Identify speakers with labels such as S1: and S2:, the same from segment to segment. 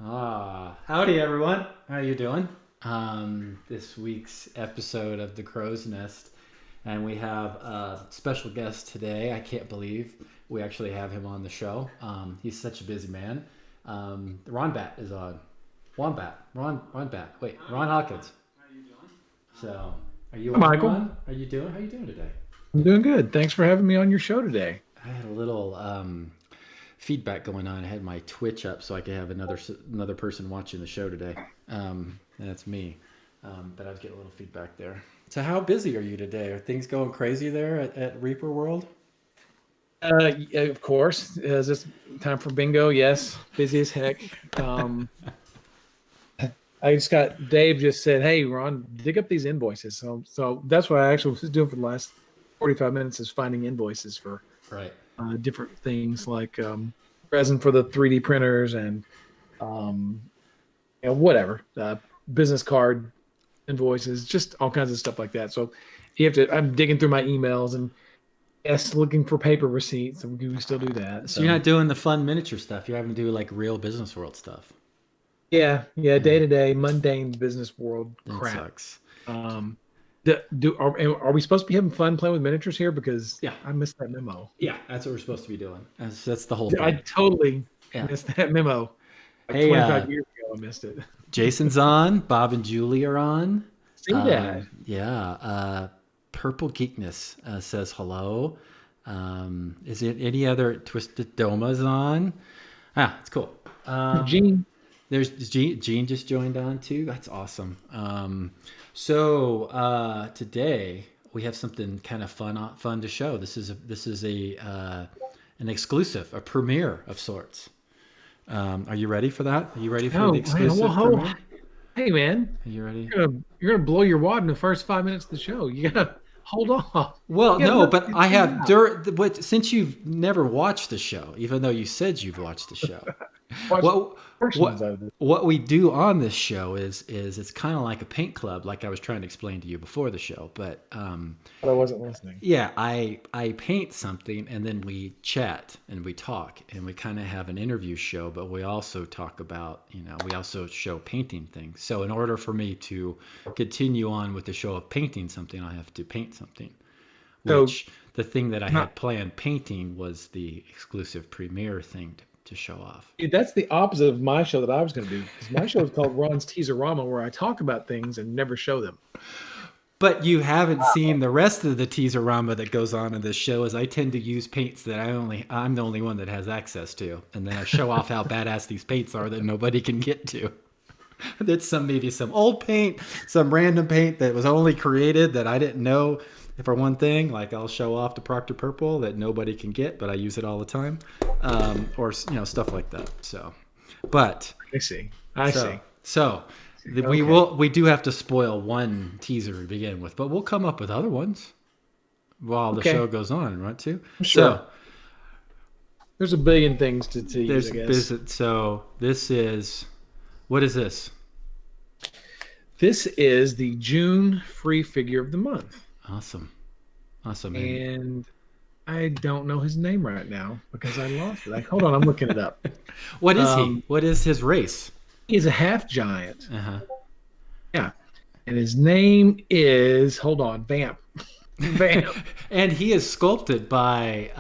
S1: Howdy everyone. How you doing? This week's episode of The Crow's Nest, and we have a special guest today. I can't believe we actually have him on the show. He's such a busy man. Ron Bat is on. Ron Bat. Wait, Ron Hawkins. So, are you
S2: Hi,
S1: on,
S2: Michael.
S1: Ron? How you doing? How you doing today?
S2: I'm doing good. Thanks for having me on your show today.
S1: I had a little feedback going on. I had my Twitch up so I could have another person watching the show today, and that's me. But I was getting a little feedback there. So how busy are you today? Are things going crazy there at Reaper World?
S2: Yeah, of course. Is this time for bingo? Yes. Busy as heck. I just got Dave just said, "Hey, Ron, dig up these invoices." So that's what I actually was doing for the last 45 minutes is finding invoices for
S1: Right.
S2: different things like resin for the 3D printers and whatever business card invoices, just all kinds of stuff like that. So you have to. I'm digging through my emails and yes, looking for paper receipts, and we still do that.
S1: So you're not doing the fun miniature stuff. You're having to do like real business world stuff.
S2: Yeah,
S1: Yeah,
S2: day to day, mundane business world
S1: that
S2: crap.
S1: sucks.
S2: Um, are we supposed to be having fun playing with miniatures here? Because
S1: Yeah,
S2: I missed that memo.
S1: yeah, that's what we're supposed to be doing. That's the whole
S2: I
S1: thing.
S2: totally
S1: Yeah.
S2: missed that memo. Like
S1: Hey,
S2: 25 years ago, I missed it.
S1: Jason's on. Bob and Julie are on.
S2: See that?
S1: Yeah. Purple Geekness says hello. Is it any other Twisted Doma's on? Ah, it's cool.
S2: Gene,
S1: There's Gene just joined on too. That's awesome. So today we have something kind of fun to show. This is an exclusive, a premiere of sorts. Are you ready for that? Are you ready for the
S2: oh, man,
S1: exclusive
S2: whoa,
S1: premiere?
S2: hey man,
S1: Are you ready?
S2: you're gonna blow your wad in the first 5 minutes of the show. You gotta hold on.
S1: Well,
S2: You got
S1: no,
S2: nothing
S1: but
S2: to
S1: I
S2: figure
S1: have
S2: out.
S1: since you've never watched the show, even though you said you've watched the show.
S2: Watch
S1: What
S2: portions
S1: what
S2: of it.
S1: what we do on this show is it's kind of like a paint club, like I was trying to explain to you before the show. But
S2: But I wasn't listening.
S1: yeah, I paint something and then we chat and we talk and we kind of have an interview show, but we also talk about, we also show painting things. So in order for me to continue on with the show of painting something, I have to paint something.
S2: So
S1: Which the thing that I
S2: not
S1: had planned painting was the exclusive premiere thing to show off.
S2: dude, that's the opposite of my show that I was going to do because my show is called Ron's Teaserama, where I talk about things and never show them.
S1: But you haven't seen the rest of the teaserama that goes on in this show. Is I tend to use paints that I'm the only one that has access to, and then I show off how badass these paints are that nobody can get to. That's maybe some old paint, some random paint that was only created that I didn't know. For one thing, like I'll show off the Procter Purple that nobody can get, but I use it all the time, or stuff like that. So, but
S2: I see. I
S1: so
S2: see.
S1: so
S2: Okay.
S1: we do have to spoil one teaser to begin with, but we'll come up with other ones while the
S2: Okay.
S1: show goes on, right? Too.
S2: Sure.
S1: So
S2: There's a billion things to tease, I
S1: there's
S2: guess.
S1: business. So this is what is this?
S2: This is the June free figure of the month.
S1: Awesome, awesome, and
S2: And I don't know his name right now because I lost it. Like, hold on, I'm looking it up.
S1: what is he?
S2: Um,
S1: What is his race?
S2: he's a half giant.
S1: Uh huh.
S2: Yeah. And his name is, hold on, Vamp. Vamp.
S1: And he is sculpted by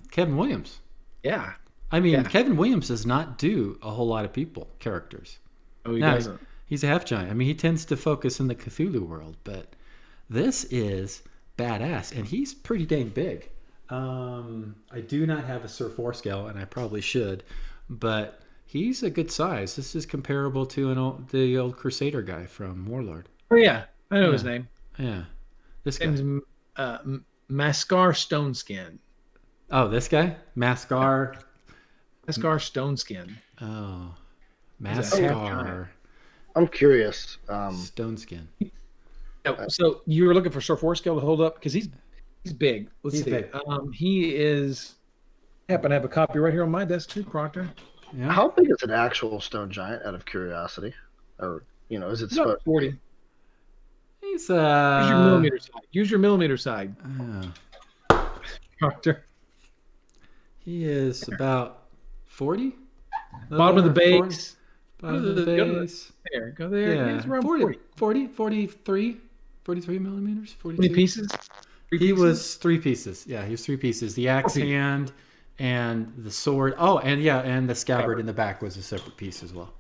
S1: Kevin Williams.
S2: Yeah.
S1: I mean,
S2: Yeah.
S1: Kevin Williams does not do a whole lot of people characters.
S2: Oh, he
S1: Now,
S2: doesn't.
S1: he's a half giant. I mean, he tends to focus in the Cthulhu world, but this is badass, and he's pretty dang big. I do not have a Sir Forescale, and I probably should, but he's a good size. This is comparable to the old Crusader guy from Warlord.
S2: Oh, yeah. I know his
S1: Yeah,
S2: name.
S1: yeah. This guy.
S2: Name's Mascar Stoneskin.
S1: Oh, this guy?
S2: Yeah.
S1: Mascar.
S2: Mascar Stoneskin.
S1: Oh,
S2: He's a half giant.
S1: Mascar
S3: I'm curious.
S1: Stoneskin.
S2: Yeah, so you were looking for Sir Forescale to hold up because he's big. Let's
S1: He's
S2: see.
S1: big.
S2: He is. I happen to have a copy right here on my desk too, Proctor.
S1: Yeah.
S3: How big is an actual stone giant? Out of curiosity, or is it
S2: He's about
S3: supposed?
S2: 40.
S1: He's
S2: Use your millimeter side. Use your millimeter side,
S1: uh
S2: Proctor.
S1: he is about 40. A little
S2: Bottom of the
S1: over 40.
S2: base.
S1: Bottom of the
S2: Go to
S1: base.
S2: there. Go there. Yeah, it's
S1: Yeah,
S2: around
S1: 43 millimeters,
S2: 20
S1: 42.
S2: pieces. Three
S1: He
S2: pieces?
S1: was 3 pieces. Yeah, he was 3 pieces. The axe
S2: pieces.
S1: hand and the sword. Oh, and the scabbard in the back was a separate piece as well.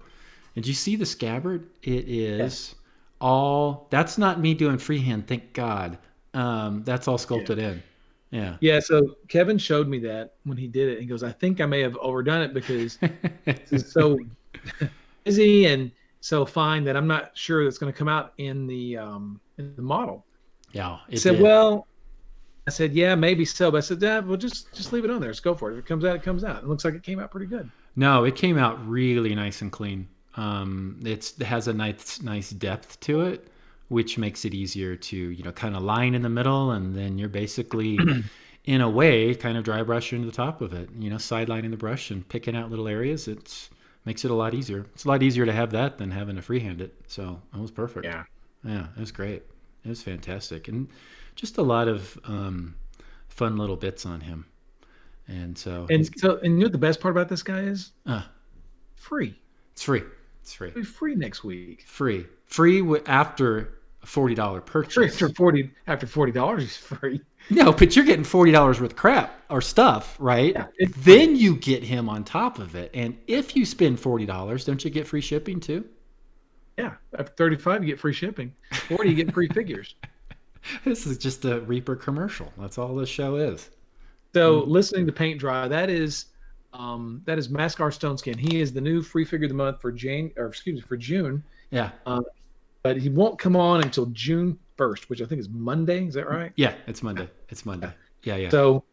S1: Did you see the scabbard? It is all. That's not me doing freehand. Thank God. That's all sculpted in. Yeah.
S2: Yeah, so Kevin showed me that when he did it. He goes, I think I may have overdone it because this is so busy and so fine that I'm not sure that's going to come out in the model.
S1: Yeah,
S2: I
S1: it
S2: said,
S1: did.
S2: well, I said, yeah, maybe so. But I said, yeah, well, just leave it on there. Let's go for it. If it comes out, it comes out. It looks like it came out pretty good.
S1: No, it came out really nice and clean. It has a nice depth to it, which makes it easier to kind of line in the middle, and then you're basically, in a way, kind of dry brushing the top of it. Sidelining the brush and picking out little areas. It makes it a lot easier. It's a lot easier to have that than having to freehand it. So it was perfect.
S2: Yeah.
S1: Yeah, it was great. It was fantastic, and just a lot of fun little bits on him. And so,
S2: And you know what the best part about this guy is? Free.
S1: It's free. It's free.
S2: It'll be free next week.
S1: Free after a $40 purchase.
S2: After $40 is free.
S1: No, but you're getting $40 worth of crap or stuff, right?
S2: Yeah,
S1: then you get him on top of it. And if you spend $40, don't you get free shipping too?
S2: Yeah, after 35 you get free shipping. 40 you get free figures.
S1: This is just a Reaper commercial. That's all this show is.
S2: So listening to paint dry, that is Mascar Stoneskin. He is the new free figure of the month for June.
S1: Yeah.
S2: But he won't come on until June 1st, which I think is Monday. Is that right?
S1: Yeah, it's Monday. It's Monday. Yeah.
S2: So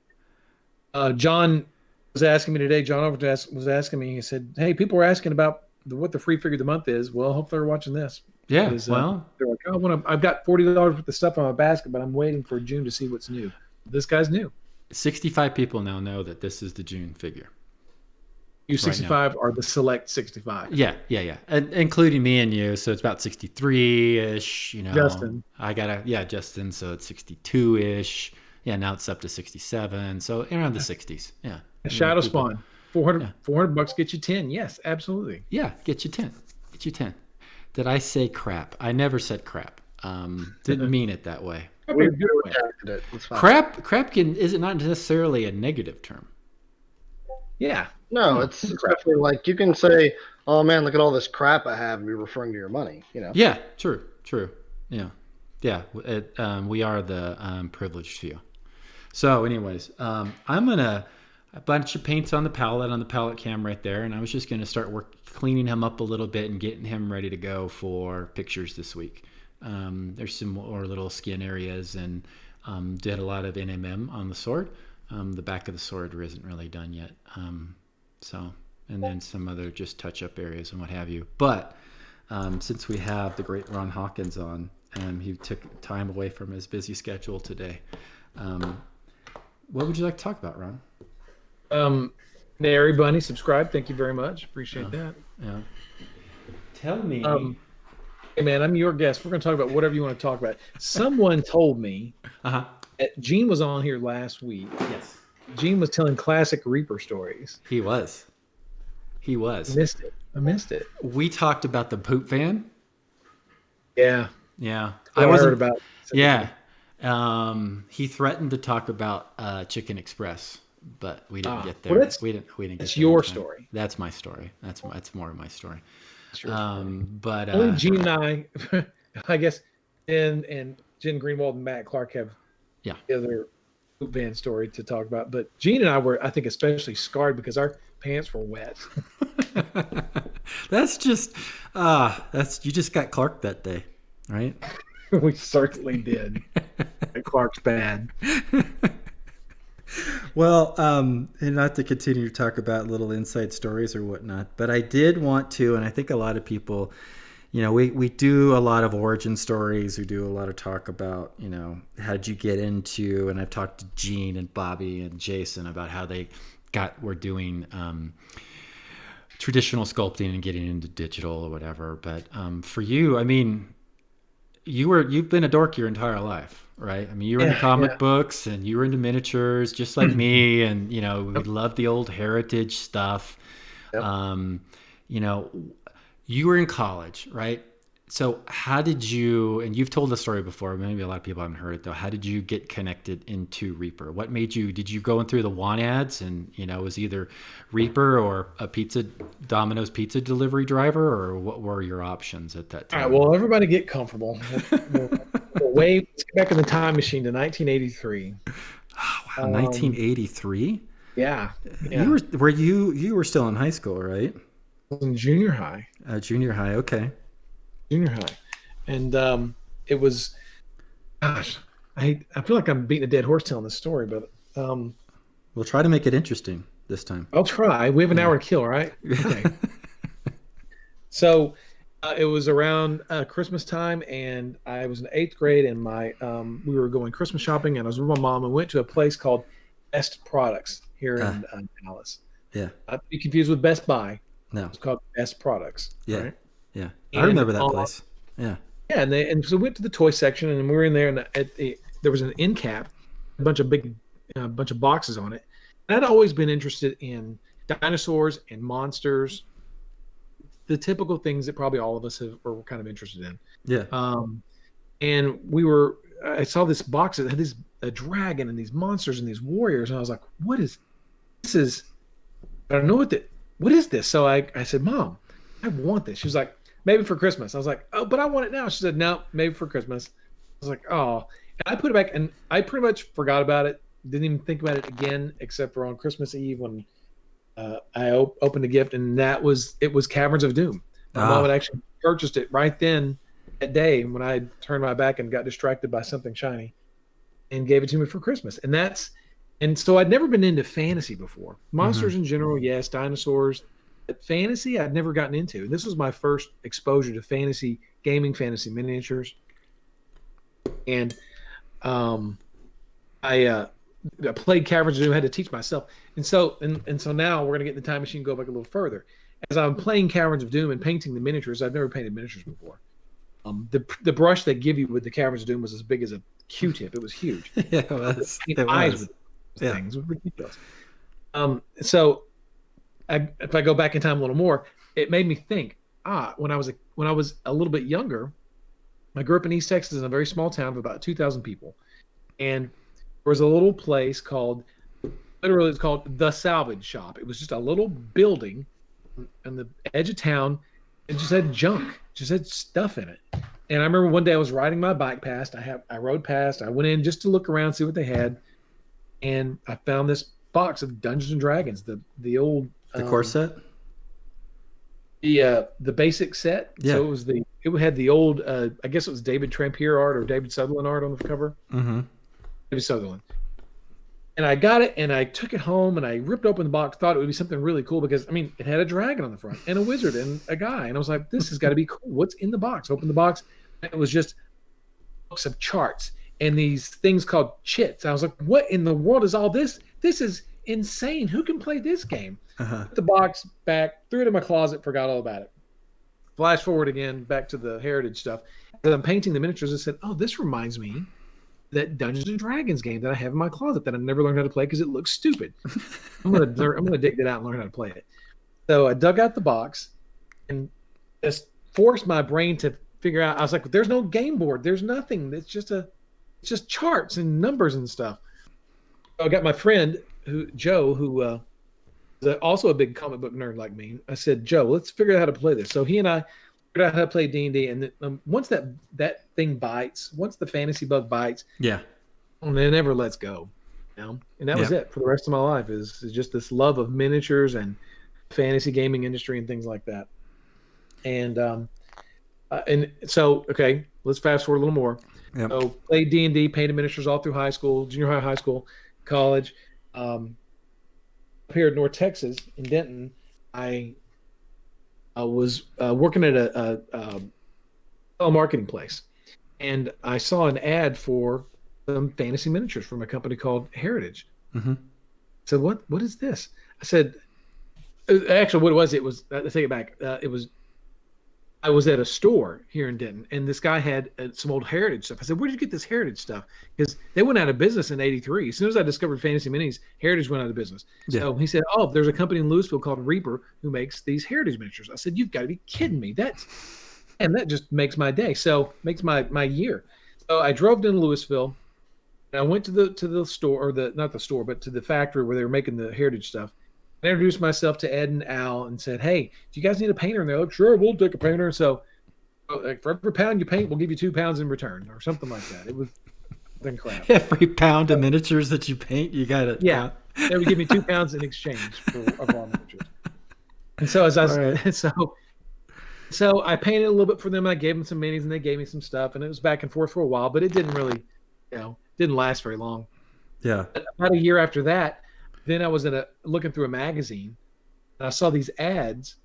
S2: John was asking me today. John was asking me. He said, "Hey, people were asking about what the free figure of the month is." Well, hopefully they're watching this.
S1: Yeah.
S2: They're like, "Oh, I've got $40 worth of stuff on my basket, but I'm waiting for June to see what's new." This guy's new.
S1: 65 people now know that this is the June figure.
S2: You 65 are the select 65.
S1: Yeah, and including me and you, so it's about 63-ish.
S2: Justin.
S1: Justin. So it's 62-ish. Yeah, now it's up to 67. So around the 60s. Yeah.
S2: Shadow Spawn, $400 get you 10. Yes, absolutely.
S1: Yeah, get you 10. Get you 10. Did I say crap? I never said crap. Didn't mean it that way. Crap is it not necessarily a negative term?
S2: Yeah.
S3: No, it's definitely like you can say, "Oh man, look at all this crap I have," and be referring to your money.
S1: Yeah, true. Yeah. We are the privileged few. So, anyways, I'm gonna a bunch of paints on the palette cam right there, and I was just gonna start cleaning him up a little bit and getting him ready to go for pictures this week. There's some more little skin areas, and did a lot of NMM on the sword. The back of the sword isn't really done yet. And then some other just touch-up areas and what have you. But since we have the great Ron Hawkins on, and he took time away from his busy schedule today, what would you like to talk about, Ron?
S2: Nary Bunny, subscribe. Thank you very much. Appreciate that.
S1: Yeah. Tell me.
S2: Hey, man, I'm your guest. We're going to talk about whatever you want to talk about. Someone told me Gene was on here last week.
S1: Yes.
S2: Gene was telling classic Reaper stories.
S1: He was.
S2: I missed it.
S1: We talked about the poop van.
S2: Yeah.
S1: I
S2: heard about it.
S1: Yeah. He threatened to talk about Chicken Express, but we didn't get there.
S2: Well,
S1: we didn't get
S2: that's
S1: there
S2: your
S1: in time.
S2: story.
S1: That's my story. That's more of my story.
S2: But only Gene and I guess, and Jen Greenwald and Matt Clark have the other poop van story to talk about. But Gene and I were, I think, especially scarred because our pants were wet.
S1: That's just you just got Clark that day, right?
S2: We certainly did. Clark's bad.
S1: Well, and not to continue to talk about little inside stories or whatnot, but I did want to, and I think a lot of people, we do a lot of origin stories. We do a lot of talk about, how did you get into, and I've talked to Gene and Bobby and Jason about how they were doing traditional sculpting and getting into digital or whatever. But for you, I mean, you've been a dork your entire life, right? I mean, you were into comic books and you were into miniatures just like me, and we love the old heritage stuff. Yep. you were in college, right? So how did you, and you've told the story before, maybe a lot of people haven't heard it though. How did you get connected into Reaper? What made you, did you go in through the want ads and, you know, it was either Reaper or a Domino's pizza delivery driver, or what were your options at that time?
S2: All right, well, everybody get comfortable. Let's get back in the time machine to 1983.
S1: Oh, wow, 1983?
S2: Yeah.
S1: You were still in high school, right?
S2: I was in junior high.
S1: Junior high, okay.
S2: Junior high. And it was, gosh, I feel like I'm beating a dead horse telling this story, but
S1: we'll try to make it interesting this time.
S2: I'll try. We have an hour to kill, right? Okay. So it was around Christmas time, and I was in 8th grade, and we were going Christmas shopping, and I was with my mom, and went to a place called Best Products here in Dallas.
S1: Yeah.
S2: Not to be confused with Best Buy.
S1: No.
S2: It's called Best Products.
S1: Yeah.
S2: Right?
S1: Yeah. I remember that place. Yeah.
S2: Yeah, and so we went to the toy section, and we were in there, and there was an end cap, a bunch of boxes on it. And I'd always been interested in dinosaurs and monsters, the typical things that probably all of us are kind of interested in.
S1: Yeah.
S2: And I saw this box that had a dragon and these monsters and these warriors, and I was like, "What is this? I don't know what is this?" So I said, "Mom, I want this." She was like, "Maybe for Christmas." I was like, "Oh, but I want it now." She said, "No, maybe for Christmas." I was like, "Oh," and I put it back, and I pretty much forgot about it. Didn't even think about it again, except for on Christmas Eve when I opened a gift, and it was Caverns of Doom. My mom had actually purchased it right then that day when I turned my back and got distracted by something shiny, and gave it to me for Christmas. And so I'd never been into fantasy before. Monsters in general, yes, dinosaurs. But fantasy, I'd never gotten into. This was my first exposure to fantasy gaming, fantasy miniatures. And I played Caverns of Doom, had to teach myself. And so now we're going to get in the time machine and go back a little further. As I'm playing Caverns of Doom and painting the miniatures, I've never painted miniatures before. The brush they give you with the Caverns of Doom was as big as a Q-tip. It was huge.
S1: Yeah, it was.
S2: Eyes with things. It was ridiculous. So if I go back in time a little more, it made me think, when I was a little bit younger, I grew up in East Texas in a very small town of about 2,000 people. And there was a little place it's called The Salvage Shop. It was just a little building on the edge of town. It just had junk, just had stuff in it. And I remember one day I was riding my bike past. I rode past. I went in just to look around, see what they had. And I found this box of Dungeons and Dragons, the old
S1: core set,
S2: the basic set.
S1: Yeah.
S2: So it had the old I guess it was David Trampier art or David Sutherland art on the cover.
S1: Mm-hmm.
S2: David Sutherland. And I got it, and I took it home, and I ripped open the box, thought it would be something really cool because, I mean, it had a dragon on the front and a wizard and a guy. And I was like, this has got to be cool. What's in the box? Open the box. And it was just books of charts and these things called chits. I was like, what in the world is all this? This is insane. Who can play this game? Put the box back, threw it in my closet, forgot all about it. Flash forward again, back to the heritage stuff. As I'm painting the miniatures, I said, oh, this reminds me that Dungeons and Dragons game that I have in my closet that I never learned how to play because it looks stupid. I'm gonna dig that out and learn how to play it. So I dug out the box and just forced my brain to figure out. I was like, "There's no game board. There's nothing. It's just charts and numbers and stuff." So I got my friend Joe, who is also a big comic book nerd like me. I said, "Joe, let's figure out how to play this." So he and I figured out how to play D&D, and once that thing bites, once the fantasy bug bites,
S1: yeah,
S2: and it never lets go. You know? And that was it for the rest of my life. Is just this love of miniatures and fantasy gaming industry and things like that. And so okay, let's fast forward a little more. Yep. So played D&D, painted miniatures all through high school, junior high school, college. Up here in North Texas in Denton, I was working at a telemarketing place, and I saw an ad for some fantasy miniatures from a company called Heritage.
S1: Mm-hmm.
S2: So what is this? I said, actually, what it was, I take it back. It was I was at a store here in Denton, and this guy had some old heritage stuff. I said, "Where did you get this heritage stuff?" Because they went out of business in '83. As soon as I discovered Fantasy Minis, Heritage went out of business.
S1: Yeah.
S2: So he said, "Oh, there's a company in Louisville called Reaper who makes these heritage miniatures." I said, "You've got to be kidding me! That just makes my day. So makes my year." So I drove to Louisville, and I went to the store, or not the store, but to the factory where they were making the heritage stuff. I introduced myself to Ed and Al and said, "Hey, do you guys need a painter?" And they're like, "Sure, we'll take a painter." So for every pound you paint, we'll give you 2 pounds in return, or something like that. It was crap.
S1: Every pound of miniatures that you paint, you got it.
S2: Yeah, they would give me 2 pounds in exchange of our miniatures. And so so I painted a little bit for them. I gave them some minis, and they gave me some stuff, and it was back and forth for a while, but it didn't really, didn't last very long.
S1: Yeah.
S2: About a year after that, then I was looking through a magazine, and I saw these ads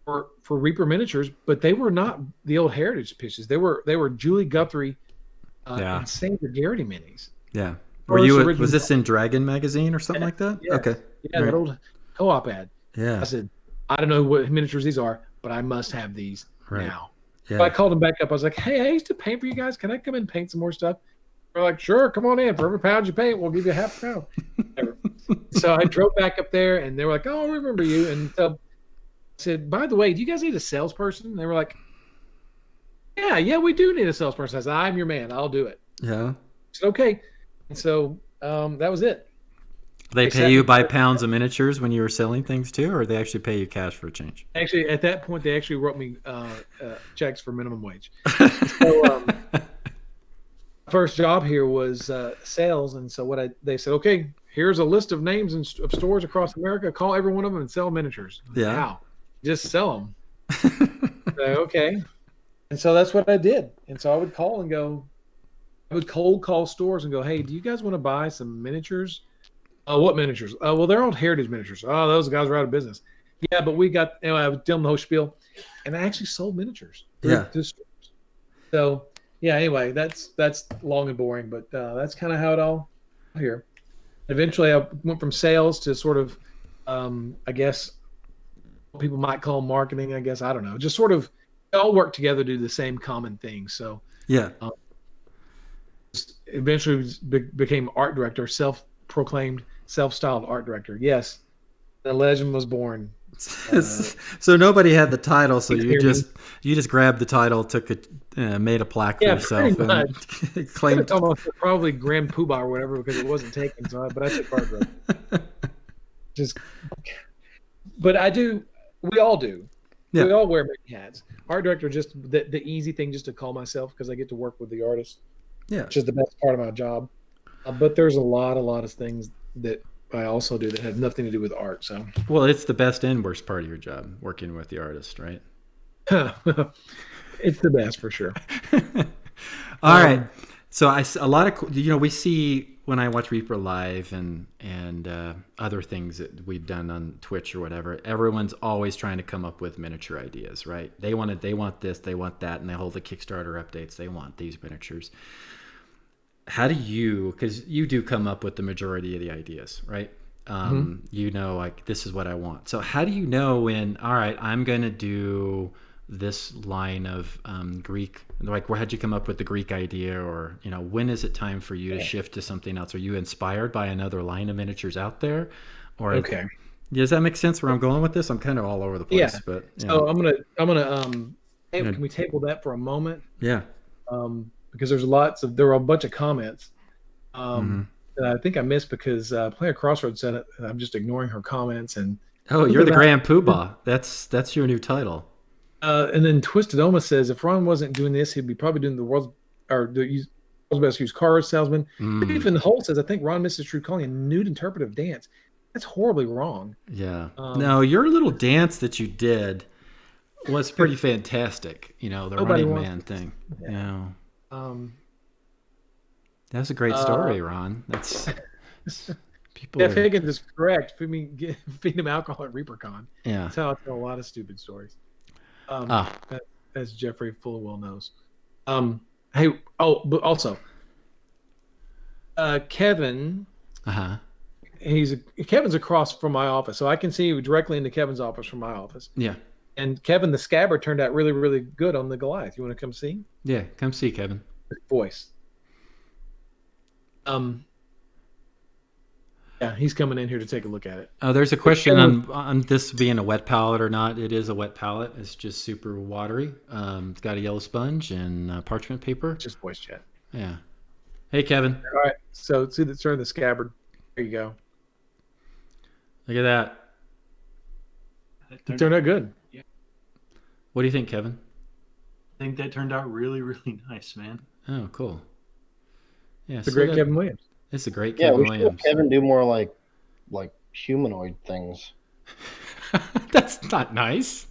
S2: for Reaper miniatures, but they were not the old heritage pieces. They were Julie Guthrie and Sandra Garrity minis.
S1: Yeah. Was this in Dragon magazine or something like that?
S2: Yes.
S1: Okay.
S2: Yeah, that old co-op ad.
S1: Yeah.
S2: I said, I don't know what miniatures these are, but I must have these now.
S1: Yeah.
S2: So I called them back up. I was like, "Hey, I used to paint for you guys. Can I come in and paint some more stuff?" They're like, "Sure, come on in. For every pound you paint, we'll give you half a pound." So I drove back up there, and they were like, "Oh, I remember you." And so I said, "By the way, do you guys need a salesperson?" And they were like, Yeah, we do need a salesperson. I said, "I'm your man. I'll do it."
S1: Yeah.
S2: I said, "Okay." And so that was it.
S1: They pay you by pounds of miniatures when you were selling things too, or they actually pay you cash for a change?
S2: Actually, at that point, they actually wrote me checks for minimum wage. So first job here was sales, and so they said, "Okay, here's a list of names of stores across America. Call every one of them and sell miniatures."
S1: Yeah.
S2: Wow. Just sell them. So, okay. And so that's what I did. And so I would cold call stores and go, "Hey, do you guys want to buy some miniatures?" "What miniatures?" "Well, they're old heritage miniatures." "Oh, those guys are out of business." "Yeah, but we got," I would tell them the whole spiel. And I actually sold miniatures.
S1: Yeah.
S2: To stores. So, yeah, anyway, that's long and boring, but that's kind of how it all here. Eventually, I went from sales to sort of, I guess, what people might call marketing, I guess. I don't know. Just sort of, they all work together to do the same common thing. So,
S1: yeah.
S2: Eventually became art director, self-proclaimed, self-styled art director. Yes, the legend was born.
S1: So nobody had the title, so you just grabbed the title, took it, made a plaque for yourself, and claimed.
S2: Almost probably Grand Poobah or whatever, because it wasn't taken. But I took art director. But I do. We all do. Yeah. We all wear many hats. Art director, just the easy thing, just to call myself, because I get to work with the artist.
S1: Yeah,
S2: which is the best part of my job. But there's a lot of things that I also do that have nothing to do with art. So,
S1: well, it's the best and worst part of your job, working with the artist, right?
S2: It's the best for sure.
S1: All right. So a lot of we see when I watch Reaper Live and other things that we've done on Twitch or whatever, everyone's always trying to come up with miniature ideas, right? They want this, they want that, and they hold the Kickstarter updates. They want these miniatures. How do you, because you do come up with the majority of the ideas, right? Like, this is what I want. So how do you know when, all right, I'm going to do this line of Greek, like, how'd you come up with the Greek idea? Or, when is it time for you to shift to something else? Are you inspired by another line of miniatures out there? Or
S2: okay.
S1: Does that make sense where I'm going with this? I'm kind of all over the place, but
S2: so I'm gonna can we table that for a moment?
S1: Yeah.
S2: Because there were a bunch of comments that I think I missed because Player Crossroads said it, and I'm just ignoring her comments. And
S1: you're the Grand Poobah. That's your new title.
S2: And then Twisted Oma says, if Ron wasn't doing this, he'd be probably doing the world's best used car salesman. Even Holt says, I think Ron misses True calling a nude interpretive dance. That's horribly wrong.
S1: Yeah. No, your little dance that you did was pretty fantastic. The Running Man thing. Yeah. That's a great story, Ron. That's people.
S2: Jeff Higgins is correct. Feed him alcohol at ReaperCon.
S1: Yeah.
S2: That's how I tell a lot of stupid stories. As Jeffrey Fullwell knows. But also, Kevin. Kevin's across from my office, so I can see directly into Kevin's office from my office.
S1: Yeah.
S2: And Kevin the Scabbard turned out really, really good on the Goliath. You want to come see?
S1: Yeah, come see Kevin.
S2: Voice. Yeah, he's coming in here to take a look at it.
S1: Oh, there's a question on this being a wet palette or not. It is a wet palette. It's just super watery. It's got a yellow sponge and parchment paper.
S2: Just voice chat.
S1: Yeah. Hey, Kevin.
S2: All right. So see the turn of the Scabbard. There you go.
S1: Look at that.
S2: It turned out good.
S4: Yeah.
S1: What do you think, Kevin?
S4: I think that turned out really, really nice, man.
S1: Oh, cool. Yeah,
S2: it's a great Kevin Williams.
S1: It's a great Kevin Williams.
S3: Yeah, we should have Kevin do more like humanoid things.
S1: That's not nice.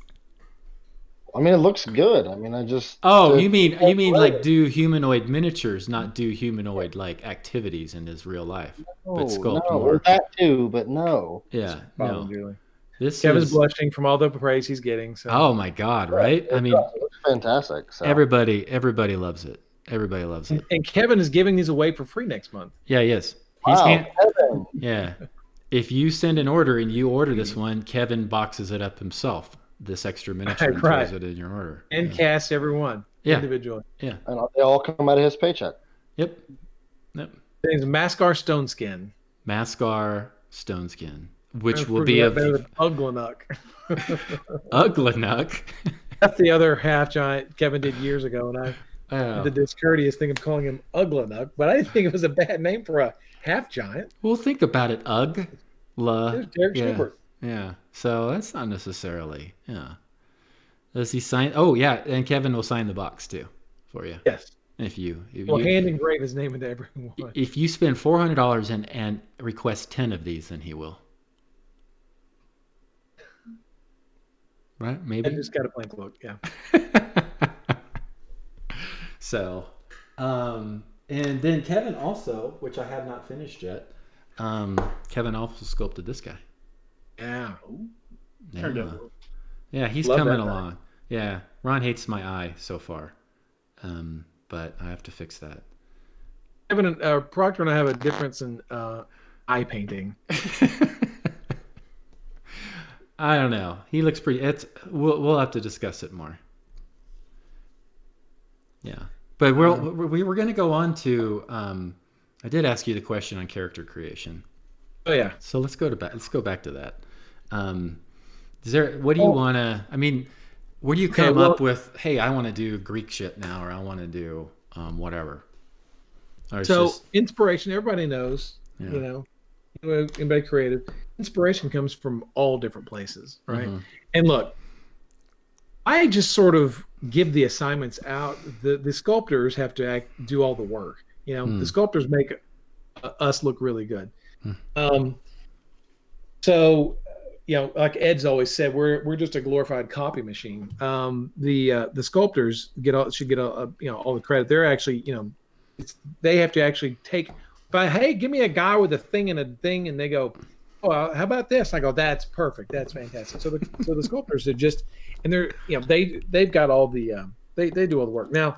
S3: I mean, it looks good. I mean, I just.
S1: Oh, you mean like do humanoid miniatures, not do humanoid like activities in his real life, but sculpt more.
S3: Well, that too, but no.
S1: Yeah, no.
S2: Kevin's blushing from all the praise he's getting. So.
S1: Oh my God! Right? I mean,
S3: it looks fantastic. So.
S1: Everybody loves it. Everybody loves it.
S2: And Kevin is giving these away for free next month.
S1: Yeah, he is.
S3: Kevin.
S1: Yeah. If you send an order and you order this one, Kevin boxes it up himself. This extra miniature and throws it in your order.
S2: And casts everyone individually.
S1: Yeah.
S3: And they all come out of his paycheck.
S1: Yep.
S2: His name's Mascar Stoneskin.
S1: Mascar Stoneskin, which will be
S2: better than Uglanuk.
S1: Uglanuk.
S2: That's the other half giant Kevin did years ago, and I did the discourteous thing of calling him Uglanuk, but I didn't think it was a bad name for a half giant.
S1: Well, think about it, Ugg.
S2: Derek Schubert.
S1: Yeah, so that's not necessarily. Yeah. Does he sign? Oh, yeah, and Kevin will sign the box too for you.
S2: Yes.
S1: If you
S2: hand engrave his name into everyone.
S1: If you spend $400 and request 10 of these, then he will. Right? Maybe.
S2: I just got a blank look. Yeah.
S1: So, and then Kevin also, which I have not finished yet. Kevin also sculpted this guy.
S2: Yeah.
S1: Yeah, he's coming along. Yeah, Ron hates my eye so far, but I have to fix that.
S2: Kevin, Proctor and I have a difference in eye painting.
S1: I don't know. He looks pretty. We'll have to discuss it more. Yeah, but we're going to go on to. I did ask you the question on character creation.
S2: Oh yeah.
S1: So let's go back to that. Is there? What do you want to? I mean, where do you come up with? Hey, I want to do Greek shit now, or I want to do whatever.
S2: So inspiration, everybody knows. Yeah. You know, anybody creative, inspiration comes from all different places, right? Mm-hmm. And look, I just sort of give the assignments out. The sculptors have to do all the work. You know, the sculptors make us look really good. So, you know, like Ed's always said, we're just a glorified copy machine. The sculptors should get all the credit. They're actually, you know, they have to actually take. Hey, give me a guy with a thing and a thing, and they go, oh, how about this? I go, that's perfect. That's fantastic. So the sculptors are just, and they're, you know, they've got all the they do all the work. Now,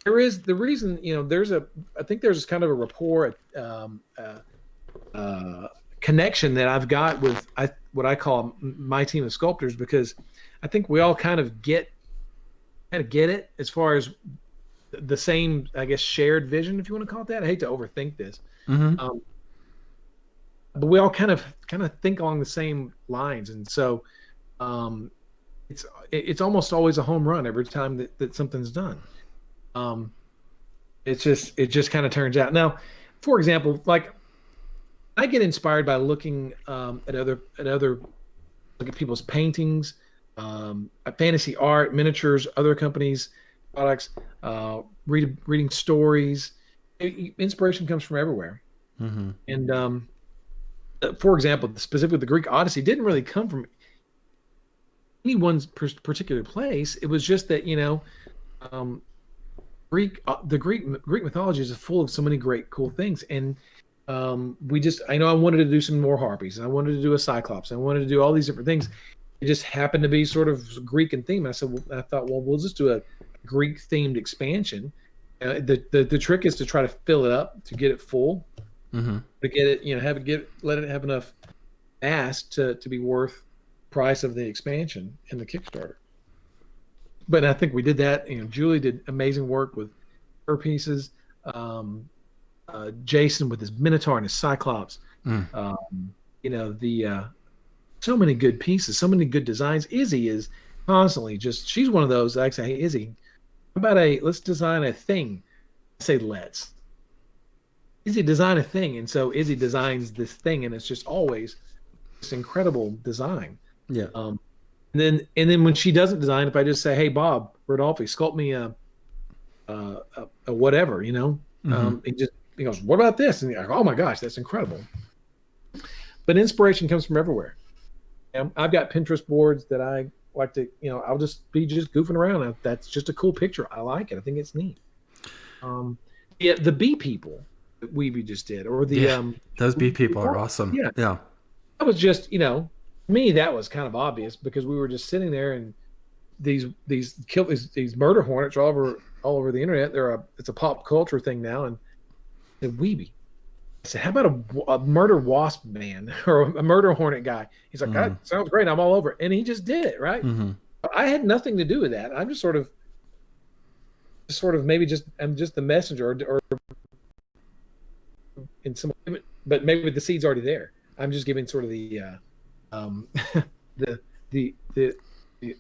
S2: there is the reason, you know, I think there's kind of a rapport, connection that I've got with what I call my team of sculptors, because I think we all kind of get it as far as the same, I guess, shared vision, if you want to call it that. I hate to overthink this, but we all kind of think along the same lines, and so it's almost always a home run every time that something's done. It just kind of turns out. Now, for example, like I get inspired by looking at other look at people's paintings, fantasy art, miniatures, other companies' products, reading stories. Inspiration comes from everywhere. Mm-hmm. And for example, specifically the Greek Odyssey didn't really come from any one particular place. It was just that, you know, the Greek mythology is full of so many great, cool things. And I know I wanted to do some more harpies, and I wanted to do a cyclops, and I wanted to do all these different things. It just happened to be sort of Greek in theme. I thought, well, we'll just do a Greek themed expansion. The trick is to try to fill it up, to get it full, to get it, you know, let it have enough mass to be worth price of the expansion in the Kickstarter. But I think we did that. Julie did amazing work with her pieces. Jason with his Minotaur and his Cyclops. So many good pieces, so many good designs. Izzy is constantly she's one of those that I say, hey, Izzy, how about let's design a thing. I say, let's. Izzy design a thing. And so Izzy designs this thing, and it's just always this incredible design.
S1: Yeah.
S2: And then when she doesn't design, if I just say, hey, Bob Rodolfi, sculpt me a whatever, he goes, what about this? And you're like, oh my gosh, that's incredible. But inspiration comes from everywhere. I've got Pinterest boards that I like to, I'll just be goofing around. That's just a cool picture. I like it. I think it's neat. The bee people that we just did, or
S1: those bee people are awesome.
S2: Yeah. That was just, me, that was kind of obvious because we were just sitting there, and these murder hornets are all over the internet. It's a pop culture thing now, and the weeby. I said, how about a murder wasp man or a murder hornet guy? He's like, that sounds great. I'm all over it. And he just did it, right? Mm-hmm. I had nothing to do with that. I'm just sort of maybe I'm just the messenger or in some, but maybe the seed's already there. I'm just giving sort of the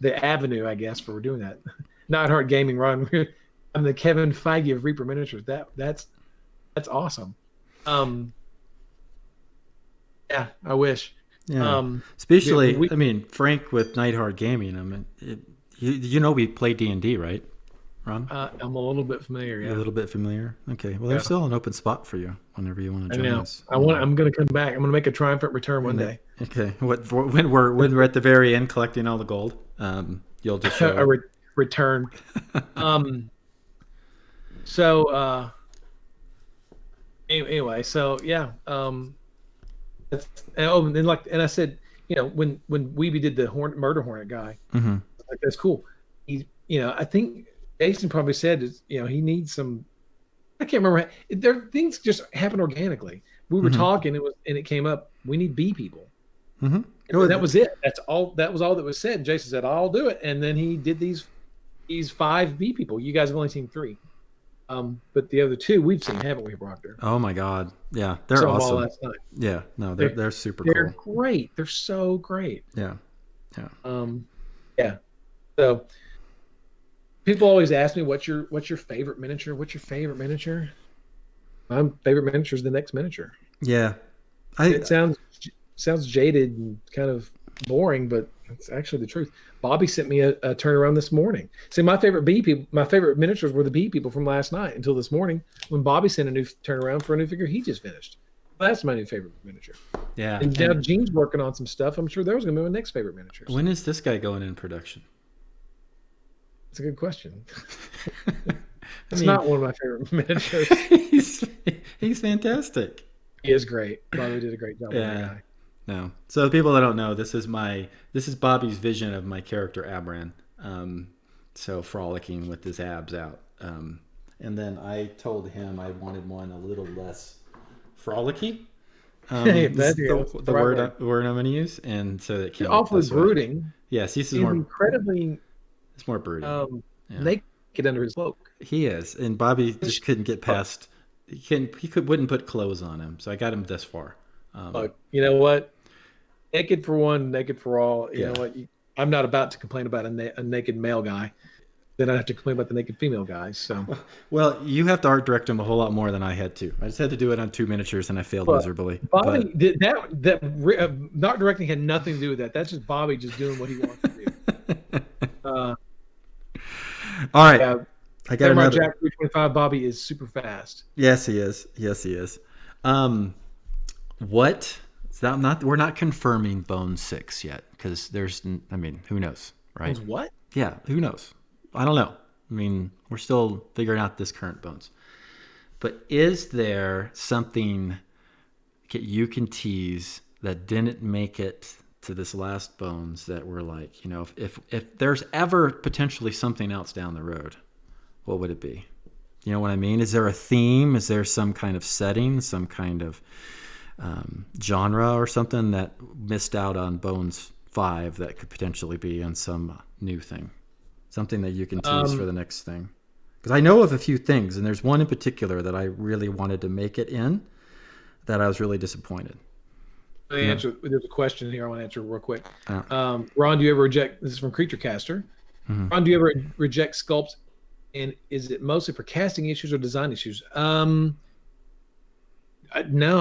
S2: avenue, I guess, for doing that. Not hard gaming, Ron. I'm the Kevin Feige of Reaper Miniatures. That's awesome. Yeah, I wish.
S1: Yeah. Especially, Frank with Nightheart Gaming. We play D&D, right, Ron?
S2: I'm a little bit familiar. Yeah.
S1: A little bit familiar. Okay. Well, there's still an open spot for you whenever you want to join us.
S2: I'm going to come back. I'm going to make a triumphant return one day.
S1: Okay. When we're at the very end collecting all the gold, you'll just show
S2: a return. Anyway, so yeah, and I said, when Weeby did the murder hornet guy, like, that's cool. I think Jason probably said, he needs some. I can't remember. Things just happen organically. We were talking, and it came up. We need bee people. Mm-hmm. That was it. That was all that was said. And Jason said, "I'll do it," and then he did these 5 bee people. You guys have only seen 3. But the other 2 we've seen, haven't we, Proctor?
S1: Oh my God, yeah, they're awesome.
S2: Last night.
S1: Yeah, no, they're super cool.
S2: They're great. They're so great.
S1: Yeah.
S2: Yeah. So people always ask me, "What's your favorite miniature? What's your favorite miniature?" My favorite miniature is the next miniature.
S1: Yeah,
S2: it sounds jaded and kind of boring, but it's actually the truth. Bobby sent me a turnaround this morning. See, my favorite miniatures were the bee people from last night until this morning when Bobby sent a new turnaround for a new figure he just finished. Well, that's my new favorite miniature.
S1: Yeah.
S2: And now Gene's working on some stuff. I'm sure that was going to be my next favorite miniature.
S1: When is this guy going in production?
S2: That's a good question. It's not one of my favorite miniatures.
S1: He's fantastic.
S2: He is great. Bobby did a great job with that guy.
S1: No. So the people that don't know, this is Bobby's vision of my character Abran. So frolicking with his abs out. And then I told him I wanted one a little less frolicky.
S2: That's
S1: the word I'm going to use, and so that came
S2: awfully brooding.
S1: Yes, he's
S2: more incredibly.
S1: It's more brooding.
S2: Naked under his cloak.
S1: He is, and Bobby just couldn't get past. Wouldn't put clothes on him, so I got him this far.
S2: Look, you know what? Naked for one, naked for all. You know what? I'm not about to complain about a naked male guy. Then I have to complain about the naked female guys. So,
S1: well, you have to art direct him a whole lot more than I had to. I just had to do it on 2 miniatures, and I failed miserably.
S2: Bobby did that. Not directing had nothing to do with that. That's just Bobby just doing what he wants to do.
S1: All right, I got another.
S2: Jack 325. Bobby is super fast.
S1: Yes, he is. What? We're not confirming Bone 6 yet because who knows, right?
S2: Bones what?
S1: Yeah, who knows? I don't know. We're still figuring out this current Bones. But is there something you can tease that didn't make it to this last Bones that we're like, if there's ever potentially something else down the road, what would it be? You know what I mean? Is there a theme? Is there some kind of setting, some kind of genre or something that missed out on Bones 5 that could potentially be in some new thing? Something that you can tease for the next thing. Because I know of a few things, and there's one in particular that I really wanted to make it in that I was really disappointed.
S2: There's a question here I want to answer real quick. Ron, do you ever reject, this is from Creature Caster. Mm-hmm. Ron, do you ever reject sculpts? And is it mostly for casting issues or design issues? No,